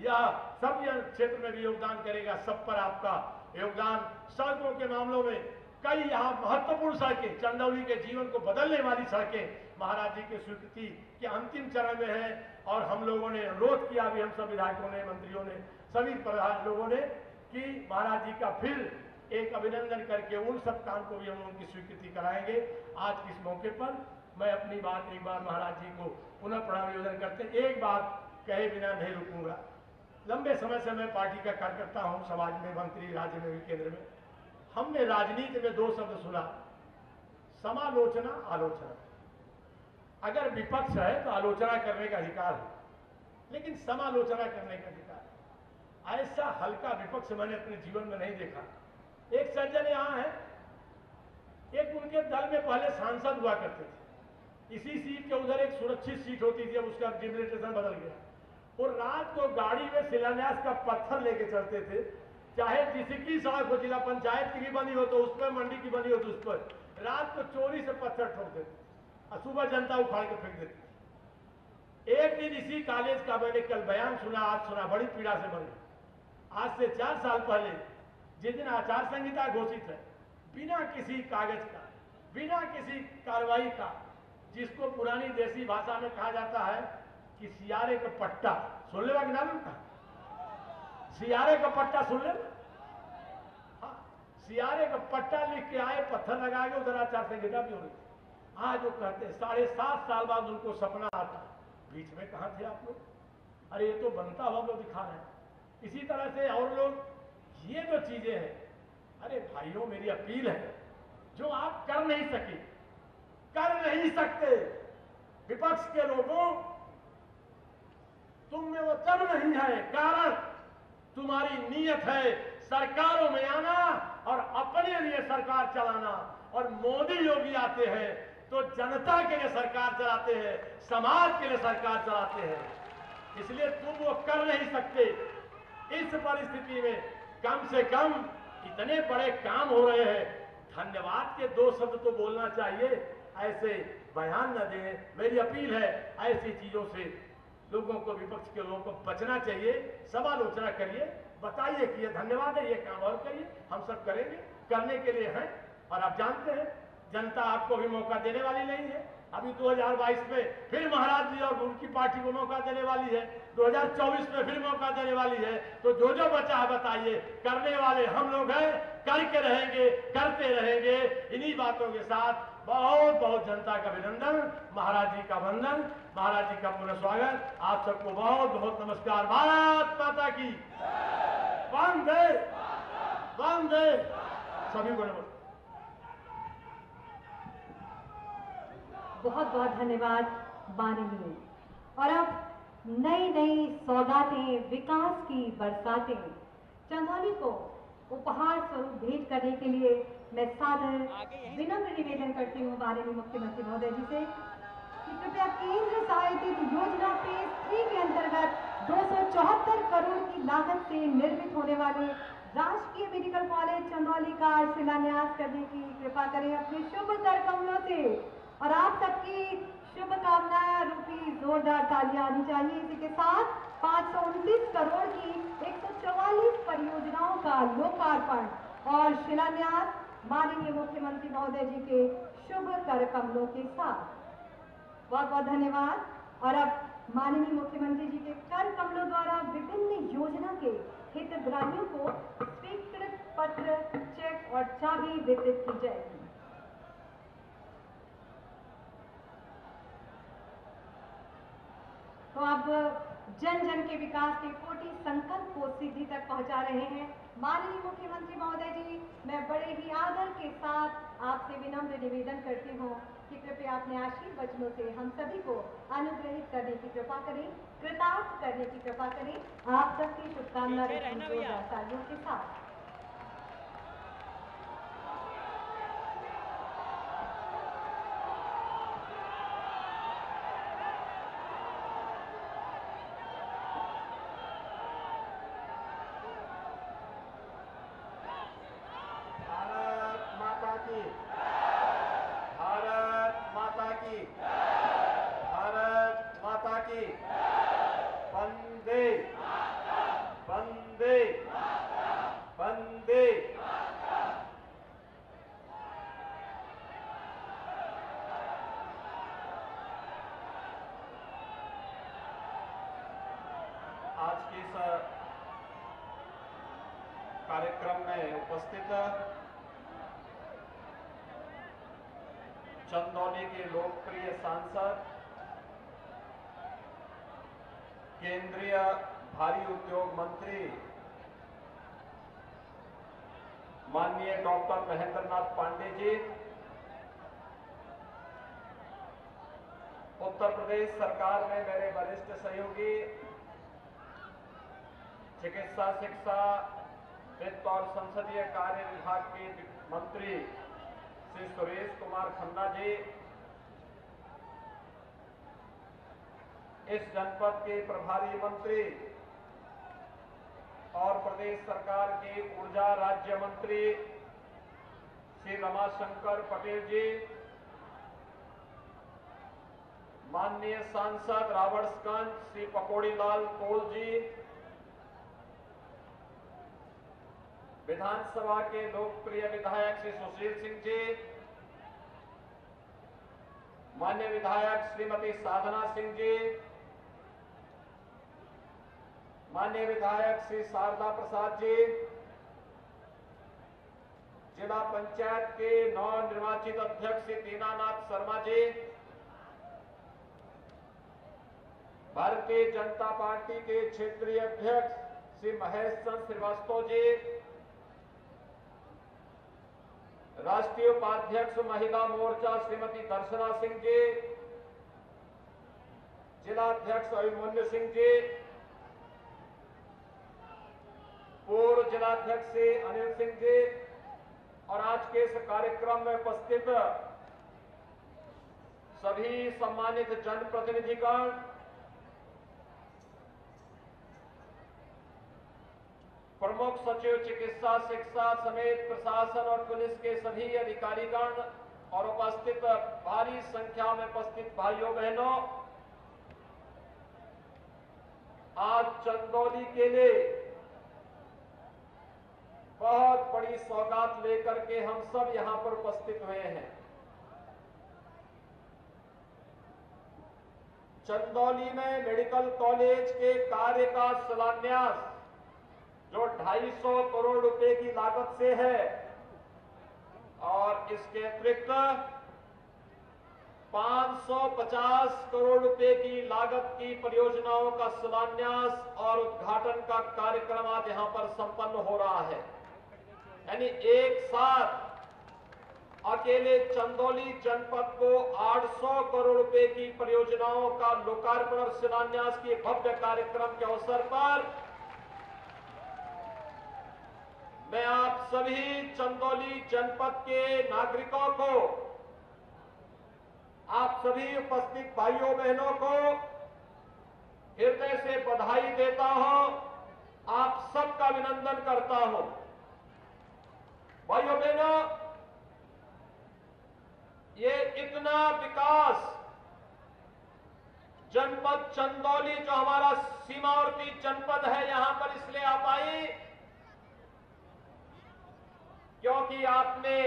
यह सब्जी क्षेत्र में भी योगदान करेगा। सब पर आपका योगदान। सड़कों के मामलों में कई यहाँ महत्वपूर्ण सड़कें, चंदौली के जीवन को बदलने वाली सड़कें महाराज जी की स्वीकृति के अंतिम चरण में है। और हम लोगों ने अनुरोध किया भी, हम सब विधायकों ने, मंत्रियों ने, सभी प्रधान लोगों ने, कि महाराज जी का फिर एक अभिनंदन करके उन सब काम को भी हम उनकी स्वीकृति कराएंगे। आज किस मौके पर मैं अपनी बात एक बार महाराज जी को पुनः प्रणाम निवेदन करते, एक बात कहे बिना नहीं रुकूंगा। लंबे समय से मैं पार्टी का कार्यकर्ता हूं, समाज में, मंत्री, राज्य में भी, केंद्र में। हमने राजनीति में 2 शब्द सुना, समालोचना, आलोचना। अगर विपक्ष है तो आलोचना करने का अधिकार है, लेकिन समालोचना करने का अधिकार है। ऐसा हल्का विपक्ष मैंने अपने जीवन में नहीं देखा। एक सज्जन यहां है, एक उनके दल में पहले सांसद हुआ करते थे, इसी सीट के उधर एक सुरक्षित सीट होती थी, अब उसका डिलिमिटेशन बदल गया। और रात को गाड़ी में शिलान्यास का पत्थर लेके चलते थे, चाहे जिसकी सड़क हो, जिला पंचायत की भी बनी हो तो उस पर, मंडी की बनी हो तो उस पर, रात को चोरी से पत्थर ठोक देते और सुबह जनता उखाड़ के फेंक देती। एक दिन इसी कॉलेज का मैंने कल बयान सुना, आज सुना, बड़ी पीड़ा से बनी। आज से 4 साल पहले जिस दिन आचार संहिता घोषित है, बिना किसी कागज का बिना किसी कार्रवाई का, जिसको पुरानी देसी भाषा में कहा जाता है कि सियारे का पट्टा सुन ले कि ना का सियारे का पट्टा सुन ले। हाँ, सियारे का पट्टा लिख के आए, पत्थर लगा के उधर आचार संहिता भी हो रही। आज वो कहते हैं 7.5 साल बाद उनको सपना आता, बीच में कहां थे आप लोग? अरे ये तो बनता हुआ वो दिखा रहे हैं। इसी तरह से और लोग, ये जो चीजें हैं, अरे भाइयों मेरी अपील है, जो आप कर नहीं सके, कर नहीं सकते, विपक्ष के लोगों, तुम में वो दम नहीं है, कारण तुम्हारी नीयत है सरकारों में आना और अपने लिए सरकार चलाना। और मोदी योगी आते हैं तो जनता के लिए सरकार चलाते हैं, समाज के लिए सरकार चलाते हैं। इसलिए तुम वो कर नहीं सकते। इस परिस्थिति में कम से कम इतने बड़े काम हो रहे हैं, धन्यवाद के 2 शब्द तो बोलना चाहिए, ऐसे बयान न दें। मेरी अपील है, ऐसी चीजों से लोगों को, विपक्ष के लोगों को बचना चाहिए। समालोचना करिए, बताइए कि ये धन्यवाद है, ये काम और करिए, हम सब करेंगे, करने के लिए हैं। और आप जानते हैं जनता आपको भी मौका देने वाली नहीं है। अभी 2022 में फिर महाराज जी और उनकी पार्टी को मौका देने वाली है, 2024 में फिर मौका देने वाली है। तो जो जो बचा है बताइए, करने वाले हम लोग हैं, करके रहेंगे, करते रहेंगे। इन्हीं बातों के साथ बहुत बहुत जनता का अभिनंदन, महाराज जी का वंदन, महाराज जी का पुनः स्वागत। आप सबको बहुत बहुत नमस्कार। भारत माता की वंदे वंदे। सभी को नमस्कार। बहुत बहुत धन्यवाद माननीय। और अब नई नई सौगातें, विकास की बरसातें चंदौली को उपहार स्वरूप भेंट करने के लिए मैं सादर विनम्र निवेदन करती हूँ माननीय मुख्यमंत्री महोदय जी से कि कृपया केंद्र सहायतित योजना फेज 3 के अंतर्गत 274 करोड़ की लागत से निर्मित होने वाले राजकीय मेडिकल कॉलेज चंदौली का शिलान्यास करने की कृपा करें अपने शुभ कर कमलों से। और आप सबकी शुभकामना रूपी जोरदार तालियां आनी चाहिए। इसी के साथ 529 करोड़ की 144 परियोजनाओं का लोकार्पण और शिलान्यास माननीय मुख्यमंत्री महोदय जी के शुभ कर कमलों के साथ। बहुत बहुत धन्यवाद। और अब माननीय मुख्यमंत्री जी के कर कमलों द्वारा विभिन्न योजना के हितग्राहियों को स्वीकृत पत्र, चेक और चाबी वितरित की जाएगी। तो अब जन जन के विकास के कोटि संकल्प को सिद्धि तक पहुंचा रहे हैं माननीय मुख्यमंत्री महोदय जी। मैं बड़े ही आदर के साथ आपसे विनम्र निवेदन करती हूँ कि कृपया अपने आशीर्वचनों से हम सभी को अनुग्रहित करने की कृपा करें, कृतार्थ करने की कृपा करें। आप सबकी शुभकामना तालियों के साथ। आज के इस कार्यक्रम में उपस्थित चंदौली के लोकप्रिय सांसद, केंद्रीय भारी उद्योग मंत्री माननीय डॉक्टर महेंद्र नाथ पांडे जी, उत्तर प्रदेश सरकार में मेरे वरिष्ठ सहयोगी चिकित्सा शिक्षा वित्त और संसदीय कार्य विभाग के मंत्री श्री सुरेश कुमार खन्ना जी, इस जनपद के प्रभारी मंत्री और प्रदेश सरकार के ऊर्जा राज्य मंत्री श्री रमाशंकर पटेल जी, माननीय सांसद रावड़गंज श्री पकौड़ी लाल कोल जी, विधानसभा के लोकप्रिय विधायक श्री सुशील सिंह जी, माननीय विधायक श्रीमती साधना सिंह जी, माननीय विधायक श्री शारदा प्रसाद जी, जिला पंचायत के नवनिर्वाचित अध्यक्ष श्री दीनानाथ शर्मा जी, भारतीय जनता पार्टी के क्षेत्रीय अध्यक्ष श्री महेश चंद्र श्रीवास्तव जी, राष्ट्रीय उपाध्यक्ष महिला मोर्चा श्रीमती दर्शना सिंह जी, जिला अध्यक्ष अभिमन्यु सिंह जी, पूर्व जिलाध्यक्ष श्री अनिल सिंह जी और आज के इस कार्यक्रम में उपस्थित सभी सम्मानित जनप्रतिनिधिगण, प्रमुख सचिव चिकित्सा शिक्षा समेत प्रशासन और पुलिस के सभी अधिकारीगण और उपस्थित भारी संख्या में उपस्थित भाइयों बहनों, आज चंदौली के लिए बहुत बड़ी सौगात लेकर के हम सब यहां पर उपस्थित हुए हैं। चंदौली में मेडिकल कॉलेज के कार्य का शिलान्यास जो 250 करोड़ रुपए की लागत से है और इसके अतिरिक्त 550 करोड़ रुपए की लागत की परियोजनाओं का शिलान्यास और उद्घाटन का कार्यक्रम आज यहां पर संपन्न हो रहा है। यानी एक साथ अकेले चंदौली जनपद को 800 करोड़ रुपए की परियोजनाओं का लोकार्पण और शिलान्यास के भव्य कार्यक्रम के अवसर पर मैं आप सभी चंदौली जनपद के नागरिकों को, आप सभी उपस्थित भाइयों बहनों को हृदय से बधाई देता हूं, आप सबका अभिनंदन करता हूं। भाइयों बहनों, ये इतना विकास जनपद चंदौली जो हमारा सीमावर्ती जनपद है यहां पर इसलिए आ पाई क्योंकि आपने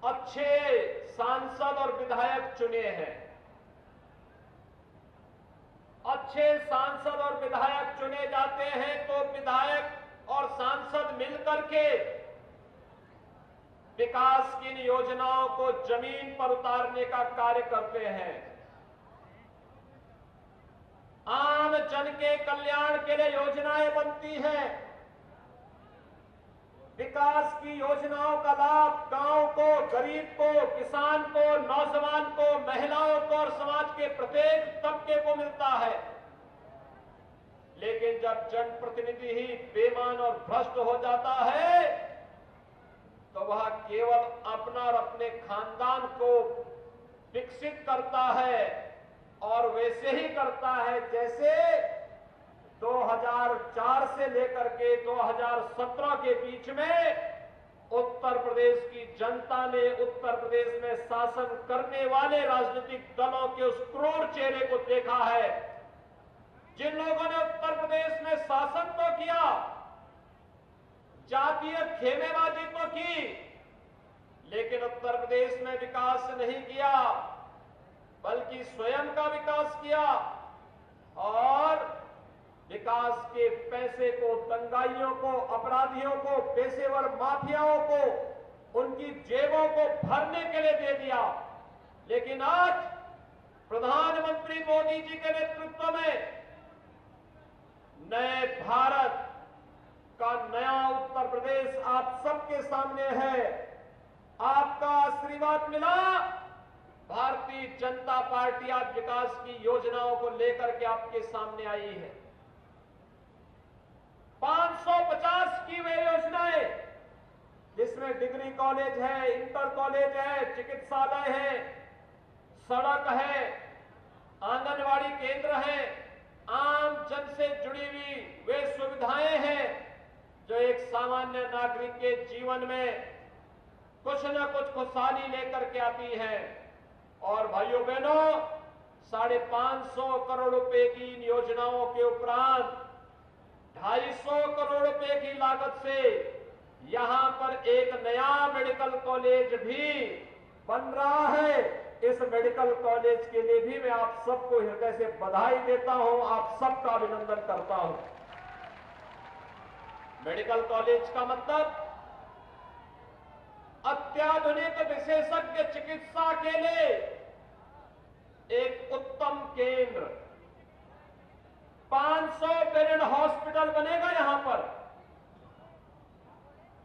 अच्छे सांसद और विधायक चुने हैं। अच्छे सांसद और विधायक चुने जाते हैं तो विधायक और सांसद मिलकर के विकास की इन योजनाओं को जमीन पर उतारने का कार्य करते हैं। आम जन के कल्याण के लिए योजनाएं बनती हैं। विकास की योजनाओं का लाभ गांव को, गरीब को, किसान को, नौजवान को, महिलाओं को और समाज के प्रत्येक तबके को मिलता है। लेकिन जब जनप्रतिनिधि ही बेईमान और भ्रष्ट हो जाता है तो वह केवल अपना और अपने खानदान को विकसित करता है और वैसे ही करता है जैसे 2004 से लेकर के 2017 के बीच में उत्तर प्रदेश की जनता ने उत्तर प्रदेश में शासन करने वाले राजनीतिक दलों के उस क्रूर चेहरे को देखा है, जिन लोगों ने उत्तर प्रदेश में शासन तो किया, जातीय खेमेबाजी तो की, लेकिन उत्तर प्रदेश में विकास नहीं किया, बल्कि स्वयं का विकास किया और विकास के पैसे को दंगाइयों को, अपराधियों को, पेशेवर माफियाओं को उनकी जेबों को भरने के लिए दे दिया। लेकिन आज प्रधानमंत्री मोदी जी के नेतृत्व में नए भारत का नया उत्तर प्रदेश आप सबके सामने है। आपका आशीर्वाद मिला, भारतीय जनता पार्टी आज विकास की योजनाओं को लेकर के आपके सामने आई है। 550 की वे योजनाएं जिसमें डिग्री कॉलेज है, इंटर कॉलेज है, चिकित्सालय है, सड़क है, आंगनवाड़ी केंद्र है, आम जन से जुड़ी हुई वे सुविधाएं हैं जो एक सामान्य नागरिक के जीवन में कुछ न कुछ खुशहाली लेकर के आती है। और भाइयों बहनों, 550 करोड़ रुपए की इन योजनाओं के उपरांत 250 करोड़ रुपए की लागत से यहां पर एक नया मेडिकल कॉलेज भी बन रहा है, इस मेडिकल कॉलेज के लिए भी मैं आप सबको हृदय से बधाई देता हूं, आप सबका अभिनंदन करता हूं। मेडिकल कॉलेज का मतलब अत्याधुनिक विशेषज्ञ चिकित्सा के लिए एक उत्तम केंद्र, 500 बेडेड हॉस्पिटल बनेगा यहां पर,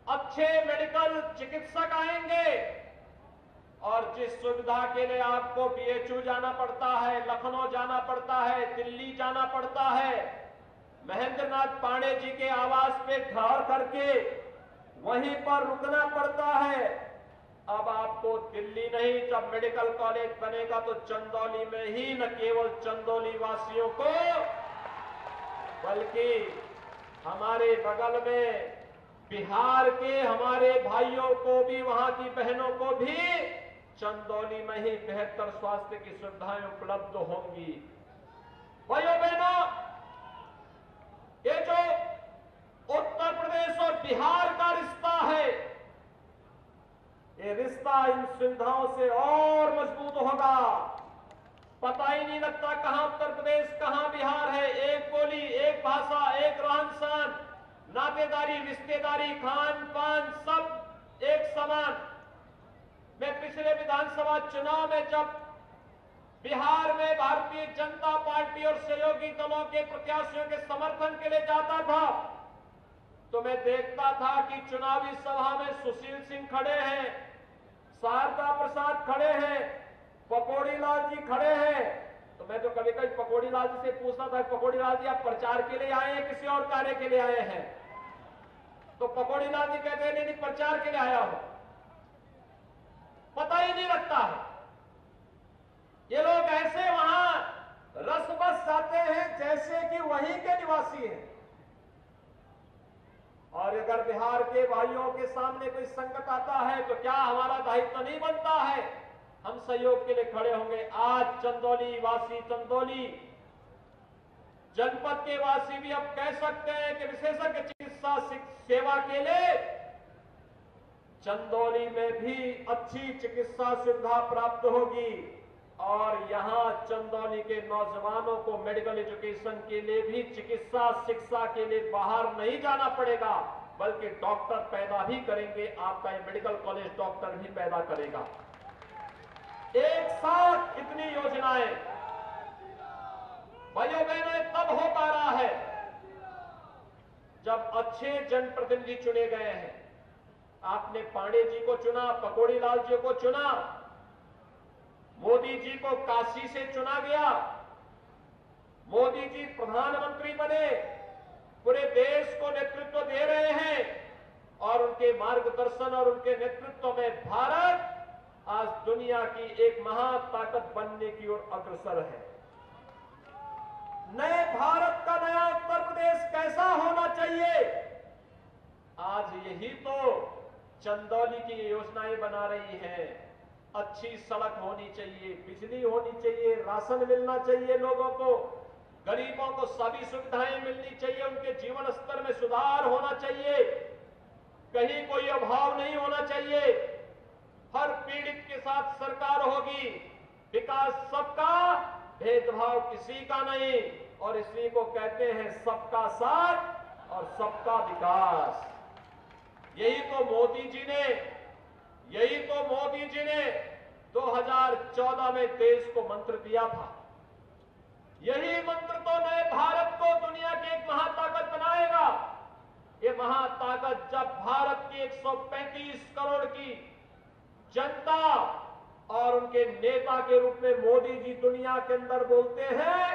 अच्छे मेडिकल चिकित्सक आएंगे और जिस सुविधा के लिए आपको बीएचयू जाना पड़ता है, लखनऊ जाना पड़ता है, दिल्ली जाना पड़ता है, महेंद्र नाथ पांडे जी के आवास पे ठहर करके वहीं पर रुकना पड़ता है, अब आपको दिल्ली नहीं, जब मेडिकल कॉलेज बनेगा तो चंदौली में ही न केवल चंदौली वासियों को बल्कि हमारे बगल में बिहार के हमारे भाइयों को भी, वहां की बहनों को भी चंदौली में ही बेहतर स्वास्थ्य की सुविधाएं उपलब्ध होंगी। भाइयों बहनों, ये जो उत्तर प्रदेश और बिहार का रिश्ता है, ये रिश्ता इन सुविधाओं से और मजबूत होगा। पता ही नहीं लगता कहां उत्तर प्रदेश कहां बिहार है, एक बोली, एक भाषा, एक रहन सहन, नातेदारी, रिश्तेदारी, खान पान सब एक समान। मैं पिछले विधानसभा चुनाव में जब बिहार में भारतीय जनता पार्टी और सहयोगी दलों के प्रत्याशियों के समर्थन के लिए जाता था तो मैं देखता था कि चुनावी सभा में सुशील सिंह खड़े हैं, शारदा प्रसाद खड़े हैं, पकौड़ी लाल जी खड़े हैं। तो मैं तो कभी कभी पकौड़ी लाल जी से पूछता था, पकौड़ी लाल जी आप प्रचार के लिए आए हैं किसी और कार्य के लिए आए हैं? तो पकौड़ी लाल जी कहते हैं नहीं प्रचार के लिए आया हूं। पता ही नहीं लगता है, ये लोग ऐसे वहां रस बस जाते हैं जैसे कि वहीं के निवासी हैं। और अगर बिहार के भाइयों के सामने कोई संकट आता है तो क्या हमारा दायित्व नहीं बनता है, हम सहयोग के लिए खड़े होंगे। आज चंदौली वासी, चंदौली जनपद के वासी भी अब कह सकते हैं कि विशेषज्ञ चिकित्सा सेवा के लिए चंदौली में भी अच्छी चिकित्सा सुविधा प्राप्त होगी और यहां चंदौली के नौजवानों को मेडिकल एजुकेशन के लिए भी चिकित्सा शिक्षा के लिए बाहर नहीं जाना पड़ेगा, बल्कि डॉक्टर पैदा भी करेंगे। आपका ये मेडिकल कॉलेज डॉक्टर भी पैदा करेगा। एक साथ इतनी योजनाएं भाइयों बहनों तब हो पा रहा है जब अच्छे जनप्रतिनिधि चुने गए हैं। आपने पांडे जी को चुना, पकौड़ी लाल जी को चुना, मोदी जी को काशी से चुना गया, मोदी जी प्रधानमंत्री बने, पूरे देश को नेतृत्व दे रहे हैं और उनके मार्गदर्शन और उनके नेतृत्व में भारत आज दुनिया की एक महाताकत बनने की ओर अग्रसर है। नए भारत का नया उत्तर प्रदेश कैसा होना चाहिए, आज यही तो चंदौली की योजनाएं बना रही हैं। अच्छी सड़क होनी चाहिए, बिजली होनी चाहिए, राशन मिलना चाहिए लोगों को, गरीबों को सभी सुविधाएं मिलनी चाहिए, उनके जीवन स्तर में सुधार होना चाहिए, कहीं कोई अभाव नहीं होना चाहिए, हर पीड़ित के साथ सरकार होगी, विकास सबका, भेदभाव किसी का नहीं, और इसी को कहते हैं सबका साथ और सबका विकास। यही तो मोदी जी ने 2014 में देश को मंत्र दिया था। यही मंत्र तो नए भारत को दुनिया की एक महाताकत बनाएगा। ये महाताकत जब भारत की 135 करोड़ की जनता और उनके नेता के रूप में मोदी जी दुनिया के अंदर बोलते हैं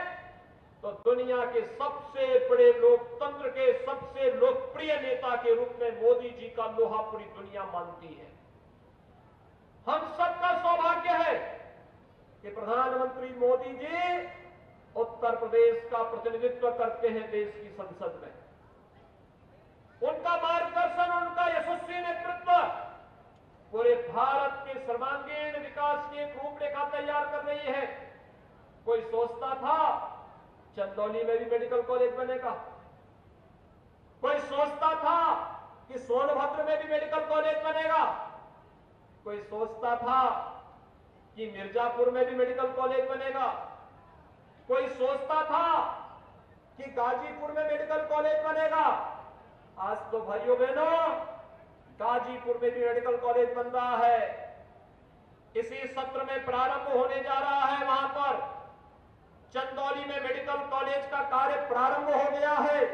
तो दुनिया के सबसे बड़े लोकतंत्र के सबसे लोकप्रिय नेता के रूप में मोदी जी का लोहा पूरी दुनिया मानती है। हम सबका सौभाग्य है कि प्रधानमंत्री मोदी जी उत्तर प्रदेश का प्रतिनिधित्व करते हैं देश की संसद में। उनका मार्गदर्शन, उनका यशस्वी नेतृत्व पूरे भारत के सर्वांगीण विकास की एक रूपरेखा तैयार कर रही है। कोई सोचता था चंदौली में भी मेडिकल कॉलेज बनेगा, कोई सोचता था कि सोनभद्र में भी मेडिकल कॉलेज बनेगा, कोई सोचता था कि मिर्जापुर में भी मेडिकल कॉलेज बनेगा, कोई सोचता था कि गाजीपुर में मेडिकल कॉलेज बनेगा। आज तो भाइयों बहनों गाजीपुर में भी मेडिकल कॉलेज बन रहा है। इसी सत्र में प्रारंभ होने जा रहा है। वहां पर चंदौली में मेडिकल कॉलेज का कार्य प्रारंभ हो गया है।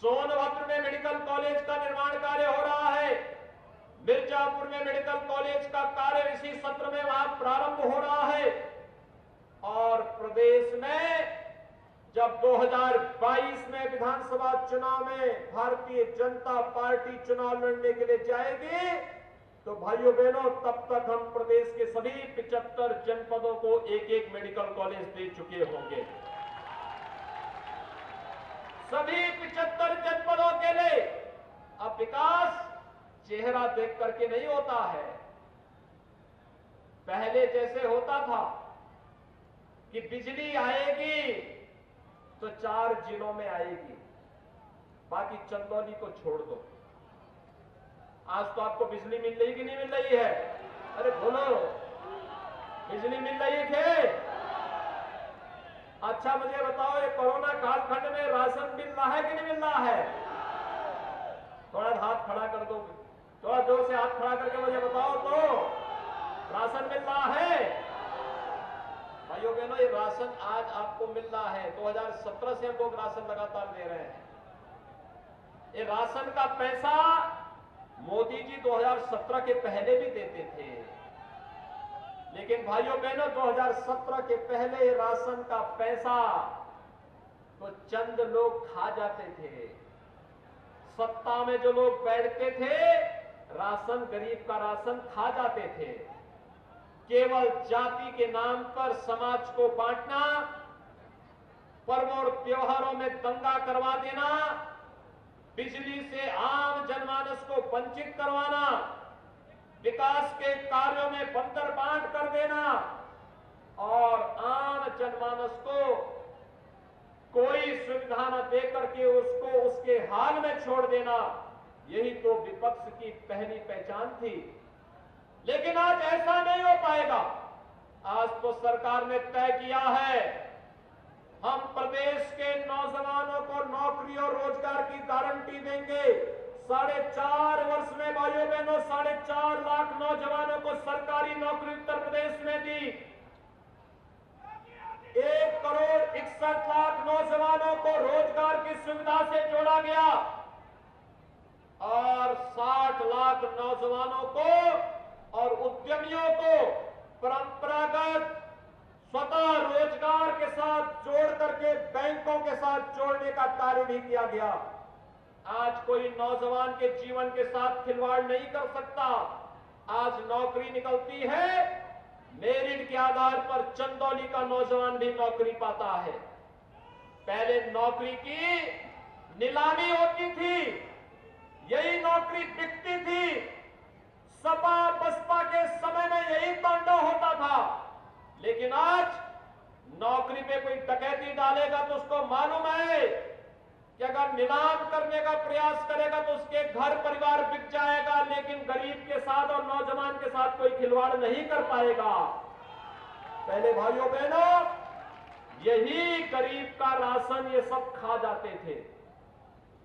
सोनभद्र में मेडिकल कॉलेज का निर्माण कार्य हो रहा है। मिर्जापुर में मेडिकल कॉलेज का कार्य इसी सत्र में वहां प्रारंभ हो रहा है। और प्रदेश में जब 2022 में विधानसभा चुनाव में भारतीय जनता पार्टी चुनाव लड़ने के लिए जाएगी, तो भाइयों बहनों तब तक हम प्रदेश के सभी 75 जनपदों को एक एक मेडिकल कॉलेज दे चुके होंगे। सभी 75 जनपदों के लिए। अब विकास चेहरा देख करके नहीं होता है। पहले जैसे होता था कि बिजली आएगी तो 4 जिलों में आएगी, बाकी चंदौली को छोड़ दो। आज तो आपको बिजली मिल रही कि नहीं मिल रही है? अरे बोलो, बिजली मिल रही है क्या? अच्छा मुझे बताओ, ये कोरोना कालखंड में राशन मिल रहा है कि नहीं मिल रहा है? थोड़ा हाथ खड़ा कर दो, थोड़ा जोर से हाथ खड़ा करके मुझे बताओ तो, राशन मिल रहा है? भाइयों बहनों, ये राशन आज आपको मिल रहा है। 2017 से हम लोग राशन लगातार दे रहे हैं। ये राशन का पैसा मोदी जी 2017 के पहले भी देते थे, लेकिन भाइयों बहनों 2017 के पहले राशन का पैसा तो चंद लोग खा जाते थे। सत्ता में जो लोग बैठते थे राशन, गरीब का राशन खा जाते थे। केवल जाति के नाम पर समाज को बांटना, पर्वों और त्योहारों में दंगा करवा देना, बिजली से आम जनमानस को वंचित करवाना, विकास के कार्यों में बंदर बांट कर देना और आम जनमानस को कोई सुविधा न देकर के उसको उसके हाल में छोड़ देना, यही तो विपक्ष की पहली पहचान थी। लेकिन आज ऐसा नहीं हो पाएगा। आज तो सरकार ने तय किया है, हम प्रदेश के नौजवानों को नौकरी और रोजगार की गारंटी देंगे। 4.5 वर्ष में भाइयों बहनों 4.5 लाख नौजवानों को सरकारी नौकरी उत्तर प्रदेश में दी। 1 करोड़ 61 लाख नौजवानों को रोजगार की सुविधा से जोड़ा गया और 60 लाख नौजवानों को और उद्यमियों को परंपरागत स्वतः रोजगार के साथ जोड़ करके बैंकों के साथ जोड़ने का कार्य भी किया गया। आज कोई नौजवान के जीवन के साथ खिलवाड़ नहीं कर सकता। आज नौकरी निकलती है, मेरिट के आधार पर चंदौली का नौजवान भी नौकरी पाता है। पहले नौकरी की नीलामी होती थी, यही नौकरी बिकती थी। सपा बसपा के समय में यही तांडव होता था। लेकिन आज नौकरी पे कोई डकैती डालेगा तो उसको मालूम है कि अगर नीलाम करने का प्रयास करेगा तो उसके घर परिवार बिक जाएगा, लेकिन गरीब के साथ और नौजवान के साथ कोई खिलवाड़ नहीं कर पाएगा। पहले भाइयों बहनों यही गरीब का राशन ये सब खा जाते थे।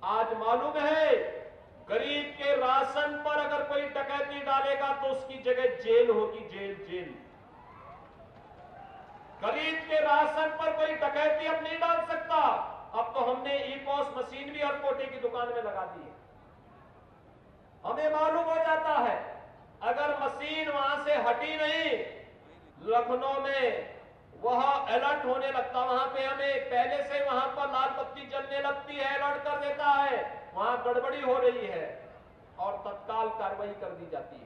आज मालूम है गरीब के राशन पर अगर कोई डकैती डालेगा तो उसकी जगह जेल होगी, जेल। गरीब के राशन पर कोई डकैती अब नहीं डाल सकता। अब तो हमने ई-पॉस मशीन भी हर कोटे की दुकान में लगा दी है। हमें मालूम हो जाता है अगर मशीन वहां से हटी नहीं, लखनऊ में वह अलर्ट होने लगता, वहां पे हमें पहले से वहां पर लाल बत्ती जलने लगती है, अलर्ट कर देता है वहां गड़बड़ी हो रही है और तत्काल कार्रवाई कर दी जाती है।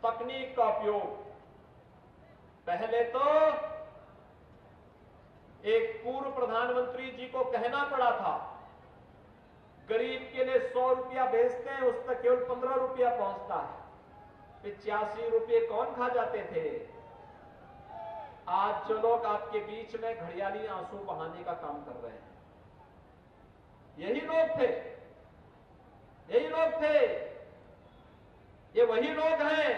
तकनीक का उपयोग, पहले तो एक पूर्व प्रधानमंत्री जी को कहना पड़ा था गरीब के लिए 100 रुपया भेजते हैं, उस तक केवल 15 रुपया पहुंचता है। 85 रुपये कौन खा जाते थे। आज जो लोग आपके बीच में घड़ियाली आंसू बहाने का काम कर रहे हैं, यही लोग थे, यही लोग थे। ये वही लोग हैं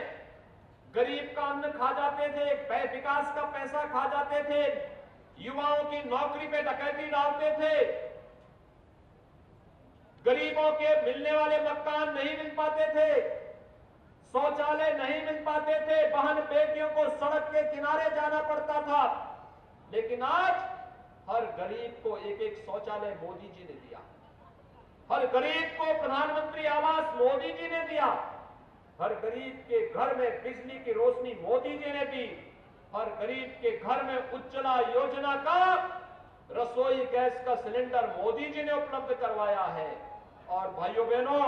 गरीब का अन्न खा जाते थे, विकास का पैसा खा जाते थे, युवाओं की नौकरी पे डकैती डालते थे, गरीबों के मिलने वाले मकान नहीं मिल पाते थे, शौचालय नहीं मिल पाते थे, बहन बेटियों को सड़क के किनारे जाना पड़ता था। लेकिन आज हर गरीब को एक एक शौचालय मोदी जी ने दिया, हर गरीब को प्रधानमंत्री आवास मोदी जी ने दिया, हर गरीब के घर में बिजली की रोशनी मोदी जी ने दी, हर गरीब के घर में उज्ज्वला योजना का रसोई गैस का सिलेंडर मोदी जी ने उपलब्ध करवाया है। और भाइयों बहनों,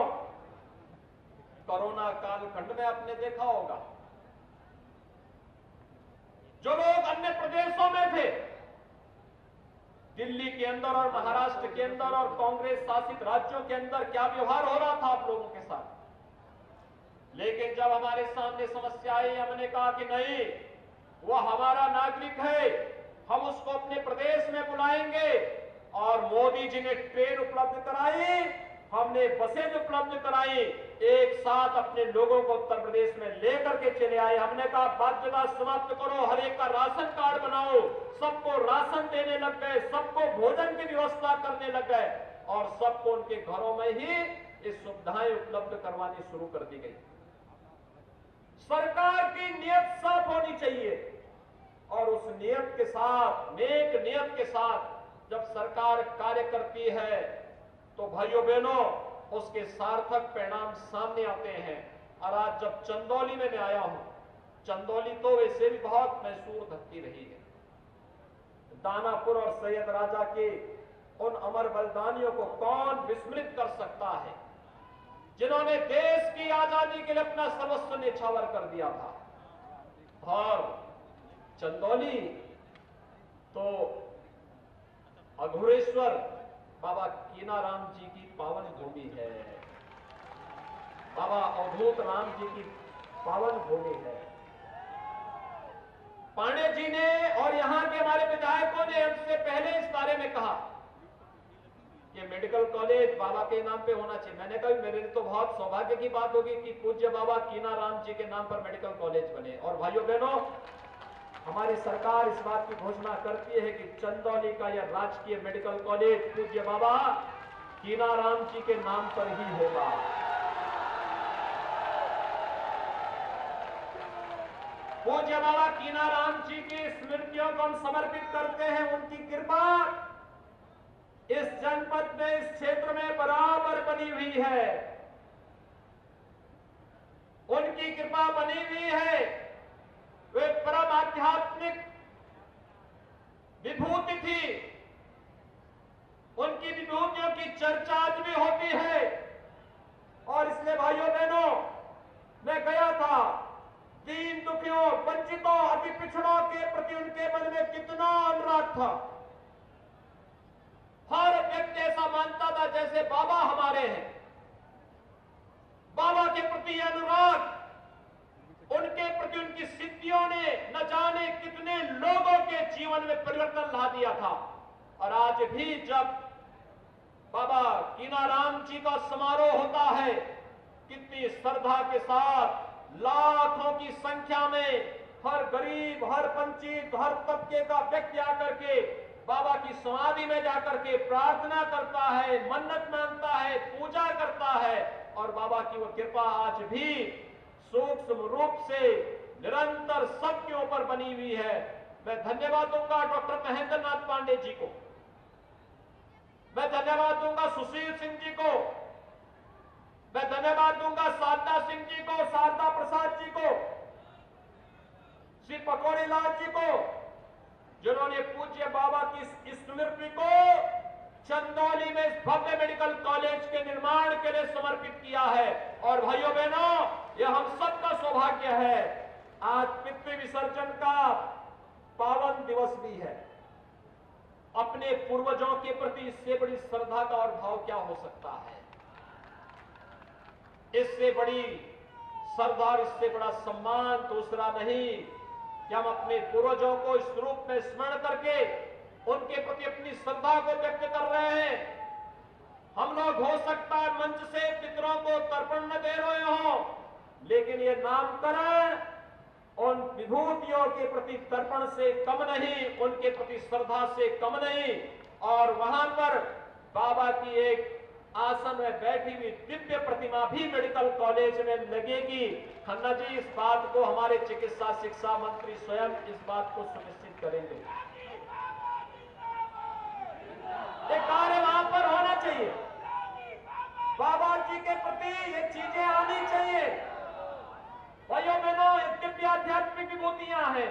कोरोना कालखंड में आपने देखा होगा, जो लोग अन्य प्रदेशों में थे, दिल्ली के अंदर और महाराष्ट्र के अंदर और कांग्रेस शासित राज्यों के अंदर क्या व्यवहार हो रहा था आप लोगों के साथ, लेकिन जब हमारे सामने समस्या आई, हमने कहा कि नहीं, वो हमारा नागरिक है, हम उसको अपने प्रदेश में बुलाएंगे। और मोदी जी ने ट्रेन उपलब्ध कराई, हमने बसें उपलब्ध कराई, एक साथ अपने लोगों को उत्तर प्रदेश में लेकर के चले आए। हमने कहा बाध्यता समाप्त करो, हर एक का राशन कार्ड बनाओ, सबको राशन देने लग गए, सबको भोजन की व्यवस्था करने लग गए और सबको उनके घरों में ही ये सुविधाएं उपलब्ध करवानी शुरू कर दी गई। सरकार की नियत साफ होनी चाहिए और उस नियत के साथ, नेक नियत के साथ जब सरकार कार्य करती है तो भाइयों बहनों उसके सार्थक परिणाम सामने आते हैं। और आज जब चंदौली में मैं आया हूं, चंदौली तो वैसे भी बहुत मशहूर धरती रही है, दानापुर और सैयद राजा के उन अमर बलिदानियों को कौन विस्मृत कर सकता है, जिन्होंने देश की आजादी के लिए अपना सर्वस्व न्यौछावर कर दिया था। और चंदौली तो अघोरेश्वर बाबा कीनाराम जी की पावन भूमि है, बाबा अवधूत राम जी की पावन भूमि है। पांडे जी ने और यहां के हमारे विधायकों ने हमसे पहले इस बारे में कहा कि मेडिकल कॉलेज बाबा के नाम पे होना चाहिए। मैंने कहा मेरे लिए तो बहुत सौभाग्य की बात होगी कि पूज्य बाबा कीनाराम जी के नाम पर मेडिकल कॉलेज बने। और भाइयों बहनों, हमारी सरकार इस बात की घोषणा करती है कि चंदौली का यह राजकीय मेडिकल कॉलेज पूज्य बाबा कीनाराम जी के नाम पर ही होगा। पूज्य बाबा कीनाराम जी की स्मृतियों को हम समर्पित करते हैं। उनकी कृपा इस जनपद में, इस क्षेत्र में बराबर बनी हुई है, उनकी कृपा बनी हुई है। वे परम आध्यात्मिक विभूति थी, उनकी विभूतियों की चर्चा आज भी होती है। और इसलिए भाइयों बहनों, मैं गया था, दीन दुखियों, वंचितों, अति पिछड़ों के प्रति उनके मन में कितना अनुराग था। हर व्यक्ति ऐसा मानता था जैसे बाबा हमारे हैं। बाबा के प्रति अनुराग, उनके प्रति उनकी सिद्धियों ने न जाने कितने लोगों के जीवन में परिवर्तन ला दिया था। और आज भी जब बाबा कीनाराम जी का समारोह होता है, कितनी श्रद्धा के साथ लाखों की संख्या में हर गरीब, हर वंचित, हर तबके का व्यक्ति आकर के बाबा की समाधि में जाकर के प्रार्थना करता है, मन्नत मांगता है, पूजा करता है। और बाबा की वो कृपा आज भी सूक्ष्म रूप से निरंतर सबके ऊपर बनी हुई है। मैं धन्यवाद दूंगा डॉक्टर महेंद्र नाथ पांडे जी को, मैं धन्यवाद दूंगा सुशील सिंह जी को, मैं धन्यवाद दूंगा शारदा सिंह जी को, शारदा प्रसाद जी को, श्री पकौड़ी लाल जी को, जिन्होंने पूज्य बाबा की स्मृति को चंदौली में इस भव्य मेडिकल कॉलेज के निर्माण के लिए समर्पित किया है। और भाइयों बहनों, यह हम सबका सौभाग्य है। आज पितृ विसर्जन का पावन दिवस भी है। अपने पूर्वजों के प्रति इससे बड़ी श्रद्धा का और भाव क्या हो सकता है? इससे बड़ी श्रद्धा, इससे बड़ा सम्मान दूसरा नहीं कि हम अपने पूर्वजों को इस रूप में स्मरण करके उनके प्रति अपनी श्रद्धा को व्यक्त कर रहे हैं। हम लोग हो सकता है मंच से पितरों को तर्पण न दे रहे हो, लेकिन ये नामकरण उन विभूतियों के प्रति तर्पण से कम नहीं, उनके प्रति श्रद्धा से कम नहीं। और वहां पर बाबा की एक आसन में बैठी हुई दिव्य प्रतिमा भी मेडिकल कॉलेज में लगेगी। खन्ना जी, इस बात को हमारे चिकित्सा शिक्षा मंत्री स्वयं इस बात को सुनिश्चित करेंगे। ये कार्य वहां पर होना चाहिए। बाबा जी के प्रति ये चीजें आनी चाहिए। भाइयों बहनों, ये दिव्य आध्यात्मिक विभूतियां हैं।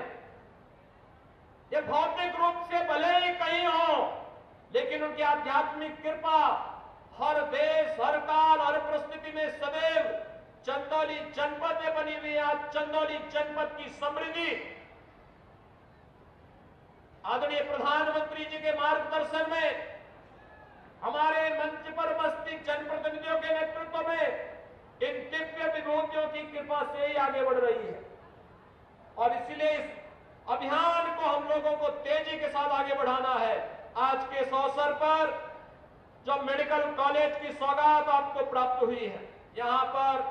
ये भौतिक रूप से भले ही कहीं हो, लेकिन उनकी आध्यात्मिक कृपा हर देश, हर काल, हर परिस्थिति में सदैव चंदौली जनपद में बनी हुई है। आज चंदौली जनपद की समृद्धि आदरणीय प्रधानमंत्री जी के मार्गदर्शन में, हमारे मंच पर उपस्थित जनप्रतिनिधियों के नेतृत्व में इन दिव्य विभूतियों की कृपा से ही आगे बढ़ रही है। और इसलिए इस अभियान को हम लोगों को तेजी के साथ आगे बढ़ाना है। आज के इस अवसर पर जो मेडिकल कॉलेज की सौगात आपको प्राप्त हुई है, यहां पर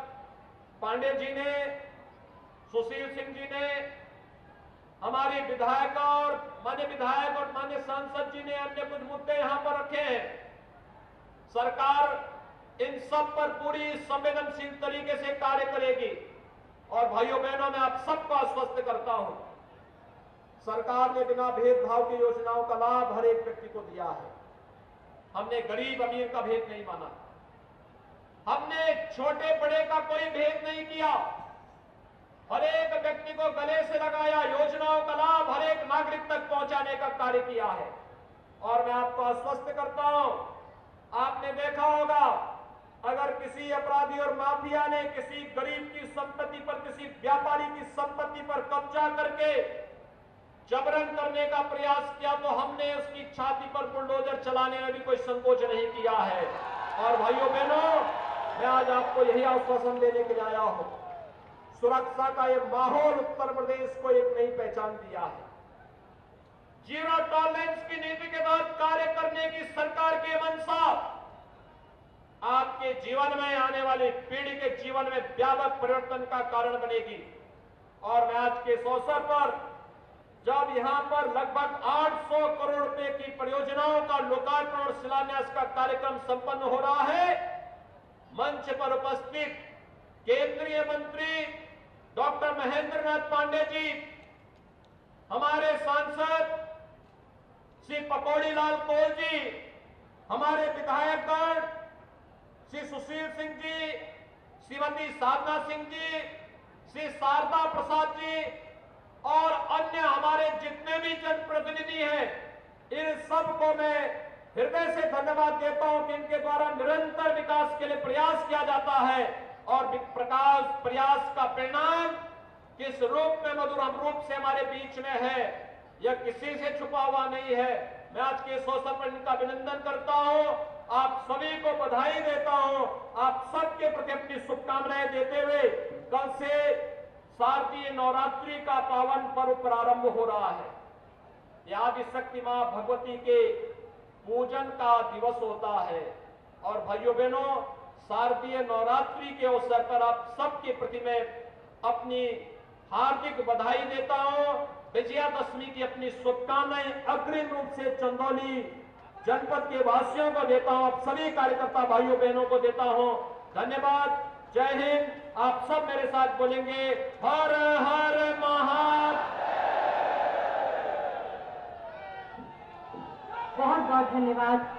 पांडे जी ने, सुशील सिंह जी ने, हमारे विधायक और मान्य सांसद जी ने अन्य कुछ मुद्दे यहां पर रखे हैं। सरकार इन सब पर पूरी संवेदनशील तरीके से कार्य करेगी। और भाइयों बहनों, मैं आप सबको आश्वस्त करता हूं, सरकार ने बिना भेदभाव की योजनाओं का लाभ हर एक व्यक्ति को दिया है। हमने गरीब अमीर का भेद नहीं माना, हमने छोटे बड़े का कोई भेद नहीं किया। हर एक व्यक्ति को गले से लगाया, योजनाओं का लाभ हर एक नागरिक तक पहुंचाने का कार्य किया है। और मैं आपको आश्वस्त करता हूं, आपने देखा होगा, अगर किसी अपराधी और माफिया ने किसी गरीब की संपत्ति पर, किसी व्यापारी की संपत्ति पर कब्जा करके जबरन करने का प्रयास किया, तो हमने उसकी छाती पर बुलडोजर चलाने में भी कोई संकोच नहीं किया है। और भाइयों बहनों, मैं आज आपको यही आश्वासन देने के लिए आया हूं, सुरक्षा का यह माहौल उत्तर प्रदेश को एक नई पहचान दिया है। जीरो टॉलरेंस की नीति के तहत कार्य करने की सरकार की मंशा आपके जीवन में, आने वाली पीढ़ी के जीवन में व्यापक परिवर्तन का कारण बनेगी। और मैं आज के इस अवसर पर, जब यहां पर लगभग 800 करोड़ रुपए की परियोजनाओं का लोकार्पण और शिलान्यास का कार्यक्रम संपन्न हो रहा है, मंच पर उपस्थित केंद्रीय मंत्री डॉक्टर महेंद्र नाथ पांडे जी, हमारे सांसद श्री पकौड़ी लाल कोल जी, हमारे विधायकगण श्री सुशील सिंह जी, श्रीमती साधना सिंह जी, श्री शारदा प्रसाद जी और अन्य हमारे जितने भी जनप्रतिनिधि हैं, इन सबको मैं हृदय से धन्यवाद देता हूं कि इनके द्वारा निरंतर विकास के लिए प्रयास किया जाता है। और प्रयास का परिणाम किस रूप में, मधुरम रूप से हमारे बीच में है, यह किसी से छुपा हुआ नहीं है। मैं आज के इस अवसर पर इनका अभिनंदन करता हूं, आप सभी को बधाई देता हूं, आप सबके प्रति अपनी शुभकामनाएं देते हुए कल से शारदीय नवरात्रि का पावन पर्व प्रारंभ हो रहा है। यह आदिशक्ति मां भगवती के पूजन का दिवस होता है। और भाइयों बहनों, शारदीय नवरात्रि के अवसर पर आप सबके प्रति मैं अपनी हार्दिक बधाई देता हूं, विजयादशमी की अपनी शुभकामनाएं अग्रिम रूप से चंदौली जनपद के वासियों को देता हूं, आप सभी कार्यकर्ता भाइयों बहनों को देता हूं। धन्यवाद, जय हिंद। आप सब मेरे साथ बोलेंगे, हर हर महादेव। बहुत बहुत धन्यवाद।